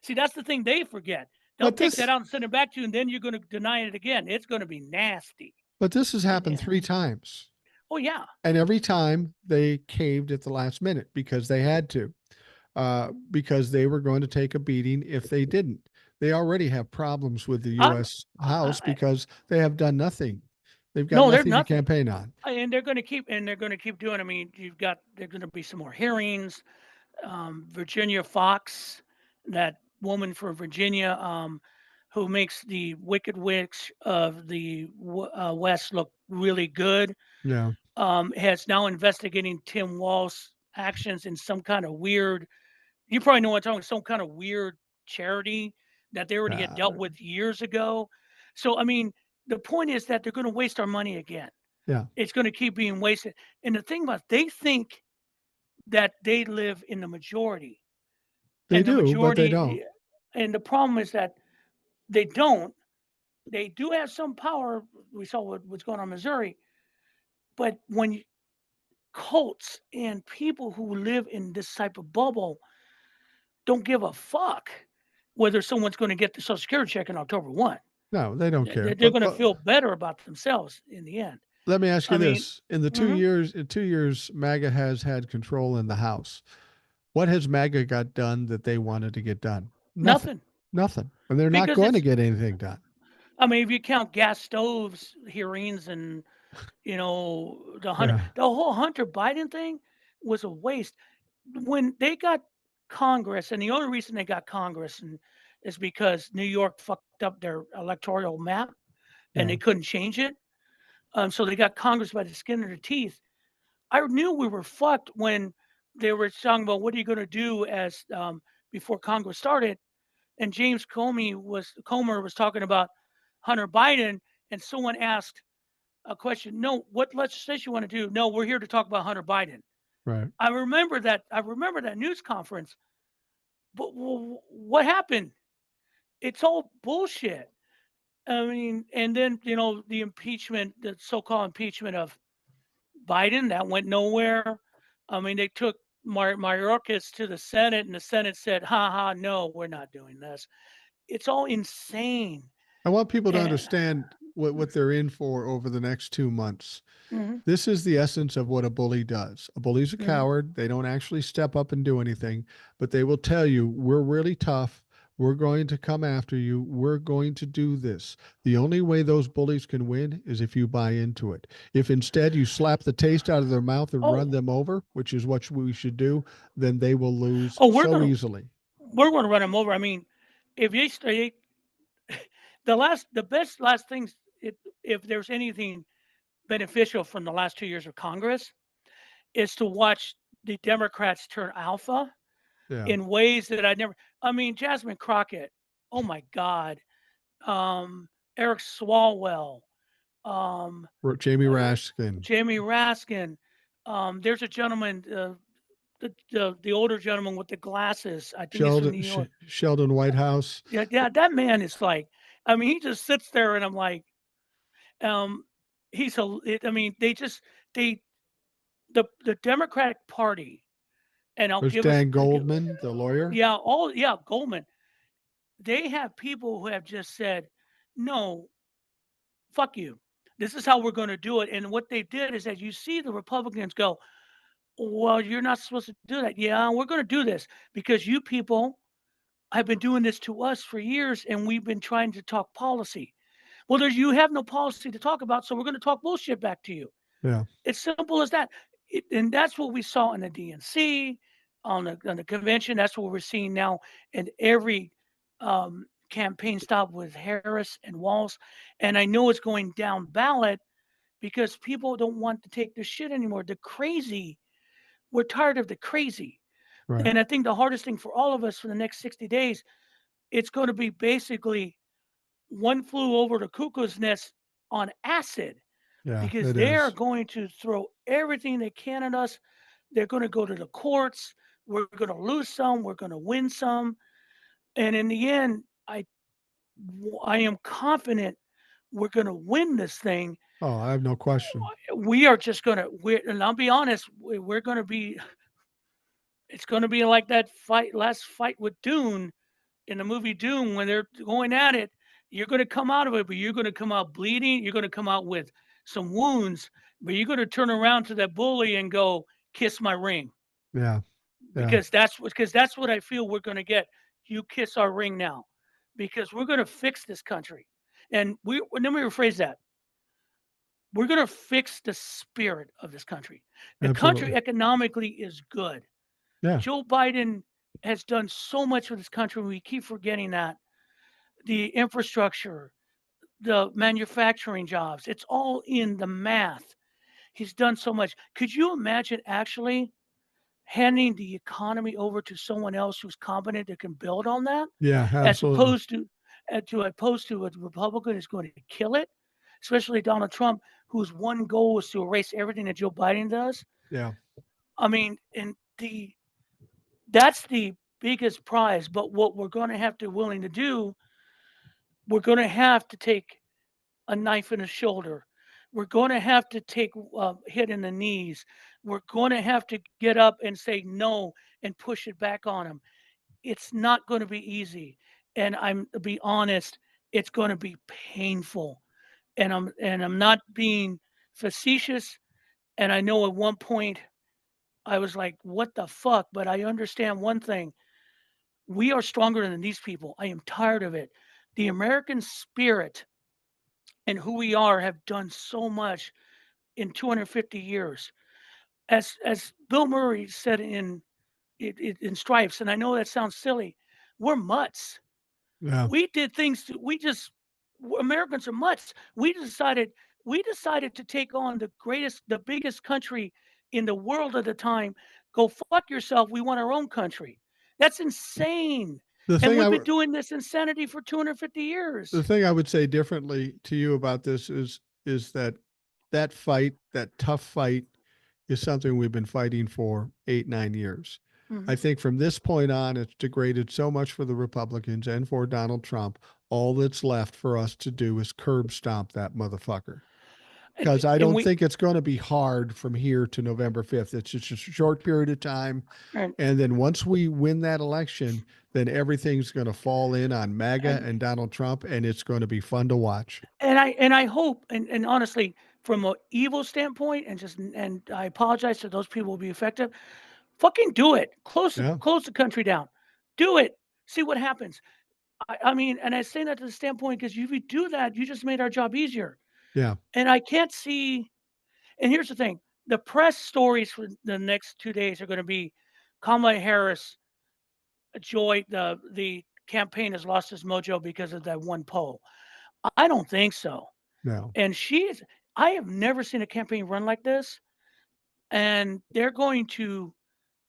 See, that's the thing they forget. They'll But take that this out and send it back to you, and then you're going to deny it again. It's going to be nasty. but this has happened Yeah. 3 times. Oh yeah. And every time they caved at the last minute because they had to. Because they were going to take a beating if they didn't. They already have problems with the I'm. U.S. House I, because they have done nothing. They've got no, they're nothing to nothing, campaign on. and they're going to keep doing. I mean, there's going to be some more hearings. Virginia Fox, that woman for Virginia, who makes the Wicked Witch of the West look really good, Yeah. has now investigating Tim Walz's actions in some kind of weird. You probably know what I'm talking. Some kind of weird charity that they already had Uh, dealt with years ago. So I mean, the point is that they're going to waste our money again. yeah. It's going to keep being wasted. And the thing about they think that they live in the majority, They and the do, but they don't. majority, and the problem is that they don't. They do have some power. We saw what's going on in Missouri, but when cults and people who live in this type of bubble don't give a fuck whether someone's going to get the Social Security check on October 1. No, they don't care. They're going to feel better about themselves in the end. Let me ask I you mean, this: in the mhm, in 2 years, MAGA has had control in the House. What has MAGA got done that they wanted to get done? Nothing. nothing Nothing. And they're not because going to get anything done. I mean, if you count gas stoves hearings and Yeah. the whole Hunter Biden thing was a waste. When they got Congress, and the only reason they got Congress is because New York fucked up their electoral map and Yeah. they couldn't change it. So they got Congress by the skin of their teeth. I knew we were fucked when they were talking about what are you going to do as before Congress started, and Comer was talking about Hunter Biden, and someone asked a question. No, what legislation you want to do? No, we're here to talk about Hunter Biden. Right. I remember that. I remember that news conference. But what happened? It's all bullshit. I mean, and then the impeachment, the so-called impeachment of Biden, that went nowhere. I mean, they took Mayorkas to the Senate, and the Senate said, "Ha ha, no, we're not doing this." It's all insane. I want people to And understand what they're in for over the next 2 months. mhm, This is the essence of what a bully does. A bully's a mhm. coward. They don't actually step up and do anything, but they will tell you, we're really tough. We're going to come after you. We're going to do this. The only way those bullies can win is if you buy into it. If instead you slap the taste out of their mouth and run Oh, them over, which is what we should do, then they will lose oh, so easily. we're gonna run him over. I mean, if they stay, the best last things, if there's anything beneficial from the last 2 years of Congress, is to watch the Democrats turn alpha Yeah. in ways that I never. I mean, Jasmine Crockett. Oh my God. Um, Eric Swalwell. Um, Jamie uh, Raskin, Jamie Raskin. There's a gentleman, the older gentleman with the glasses. I think he's from New York. Sheldon Whitehouse. Yeah, yeah, that man is like. I mean, he just sits there, and I'm like, um, he's a. I mean, they the Democratic Party, and I'll There's give us Dan Goldman, the lawyer. yeah, Goldman. They have people who have just said, "No, fuck you. This is how we're going to do it." And what they did is that you see the Republicans go, "Well, you're not supposed to do that." Yeah, we're going to do this because you people have been doing this to us for years, and we've been trying to talk policy. Well, you have no policy to talk about, so we're going to talk bullshit back to you. Yeah. It's simple as that. And that's what we saw in the DNC, on the convention. That's what we're seeing now in every campaign stop with Harris and Walz. And I know it's going down ballot because people don't want to take this shit anymore. The crazy, we're tired of the crazy. Right. And I think the hardest thing for all of us for the next 60 days, it's going to be basically one flew over the cuckoo's nest on acid Yeah, because it they are is. going to throw everything they can at us. They're going to go to the courts. We're going to lose some. We're going to win some. And in the end, I am confident we're going to win this thing. Oh, I have no question. We are just going to, and I'll be honest, we're going to be, it's going to be like that last fight with Dune in the movie Dune when they're going at it. You're going to come out of it, but you're going to come out bleeding. You're going to come out with some wounds, but you're going to turn around to that bully and go, "Kiss my ring," Yeah. Yeah. because that's what I feel we're going to get. You kiss our ring now, because we're going to fix this country, and let me rephrase that. We're going to fix the spirit of this country. The country Absolutely. economically is good. Yeah. Joe Biden has done so much for this country. We keep forgetting that the infrastructure, the manufacturing jobs, it's all in the math. He's done so much. Could you imagine actually handing the economy over to someone else who's competent that can build on that, Yeah, as absolutely. opposed to a Republican is going to kill it, especially Donald Trump, whose one goal is to erase everything that Joe Biden does. Yeah. I mean, and the that's the biggest prize. But what we're going to have to willing to do, we're going to have to take a knife in the shoulder. We're going to have to take a hit in the knees. We're going to have to get up and say no and push it back on them. It's not going to be easy, and I'm to be honest, it's going to be painful. And I'm not being facetious. And I know at one point I was like, "What the fuck?" But I understand one thing: we are stronger than these people. I am tired of it. The American spirit and who we are have done so much in 250 years. As Bill Murray said in Stripes, and I know that sounds silly, we're mutts. Yeah. We did things to, we just Americans are mutts. We decided to take on the biggest country in the world at the time. Go fuck yourself. We want our own country. That's insane. The And thing we've I been would doing this insanity for 250 the years. thing I would say differently to you about this is that that fight, that tough fight, is something we've been fighting for 8, 9 years. I Mhm. think from this point on, it's degraded so much for the Republicans and for Donald Trump. All that's left for us to do is curb stomp that motherfucker. And Because I and don't we think it's going to be hard from here to November 5th. It's just a short period of time. and And then once we win that election, then everything's going to fall in on MAGA and and Donald Trump, and it's going to be fun to watch. and I hope, and honestly, from a evil standpoint, and I apologize to those people who will be affected. Fucking do it. Yeah. Close the country down. Do it. See what happens. I mean, and I say that to the standpoint because if you do that, you just made our job easier. Yeah. And I can't see. And here's the thing: the press stories for the next 2 days are going to be Kamala Harris. Joy, the campaign has lost its mojo because of that one poll. I don't think so. No. And she's. I have never seen a campaign run like this, and they're going to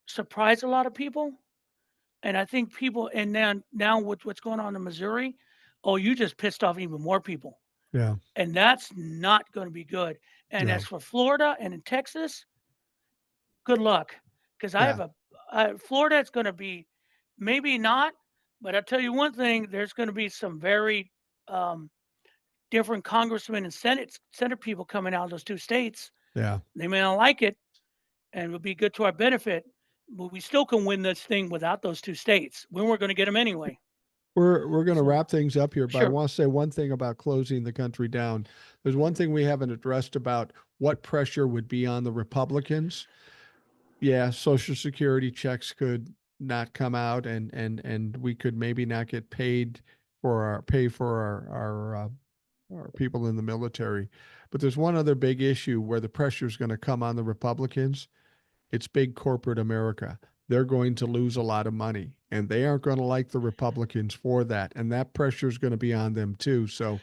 surprise a lot of people. And I think people, and now with what's going on in Missouri, oh, you just pissed off even more people, Yeah. and that's not going to be good. And as No. for Florida and in Texas, good luck, because I Yeah. have Florida. It's going to be maybe not, but I'll tell you one thing: there's going to be some very um, different congressmen and senate people coming out of those two states. Yeah. They may not like it, and it'll be good to our benefit. But we still can win this thing without those two states. We weren't going to get them anyway. We're going to So, wrap things up here, but I sure. want to say one thing about closing the country down. There's one thing we haven't addressed about what pressure would be on the Republicans. Yeah, Social Security checks could not come out, and we could maybe not get paid for our people in the military. But there's one other big issue where the pressure is going to come on the Republicans. It's big corporate America. They're going to lose a lot of money, and they aren't going to like the Republicans for that. And that pressure is going to be on them too. So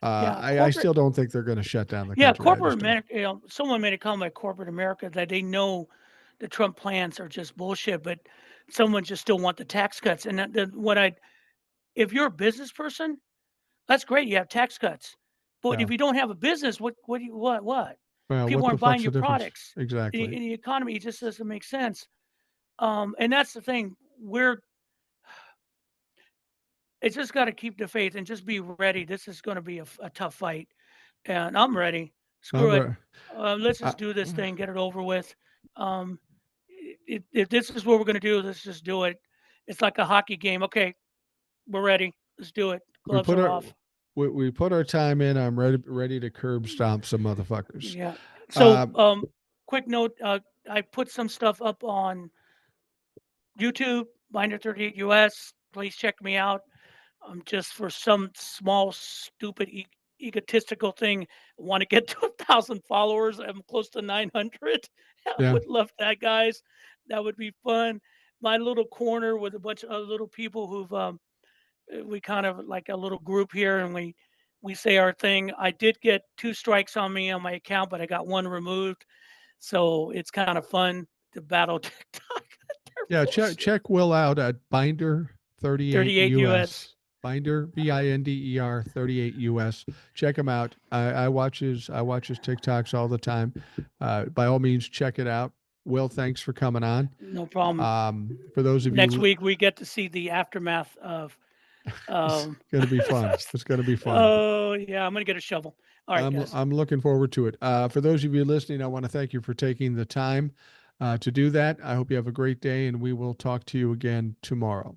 Yeah, I still don't think they're going to shut down the yeah, country. I corporate just don't. America. Someone made a comment, corporate America, that they know the Trump plans are just bullshit, but someone just still want the tax cuts. And if you're a business person, that's great. You have tax cuts, but Yeah. if you don't have a business, what do you what? Well, People what the aren't buying fuck's the your difference? products. Exactly. In the economy, it just doesn't make sense. And that's the thing. It's just got to keep the faith and just be ready. This is going to be a tough fight, and I'm ready. Screw it. I'm, Let's I, just do this thing, get it over with. Um, if this is what we're going to do, let's just do it. It's like a hockey game. Okay, we're ready. Let's do it. we Gloves put are our off. we put our time in. I'm ready to curb stomp some motherfuckers. Yeah. So, Uh, quick note. I put some stuff up on YouTube. Binder 38 US. Please check me out. Just for some small, stupid, egotistical thing, want to get to 1,000 followers. I'm close to 900. I yeah, would love that, guys. That would be fun. My little corner with a bunch of other little people we kind of like a little group here, and we say our thing. I did get 2 strikes on me on my account, but I got one removed. So it's kind of fun to battle TikTok. They're yeah. Check bullshit. check Will out at Binder 38 38 US. US. Binder Binder 38 US. Check him out. I watch his TikToks all the time. By all means, check it out. Will, thanks for coming on. No problem. For those of Next you, week we get to see the aftermath of. it's Um, going to be fun. It's going to be fun. oh yeah, I'm gonna get a shovel. All right, guys. I'm looking forward to it. For those of you listening, I want to thank you for taking the time to do that. I hope you have a great day, and we will talk to you again tomorrow.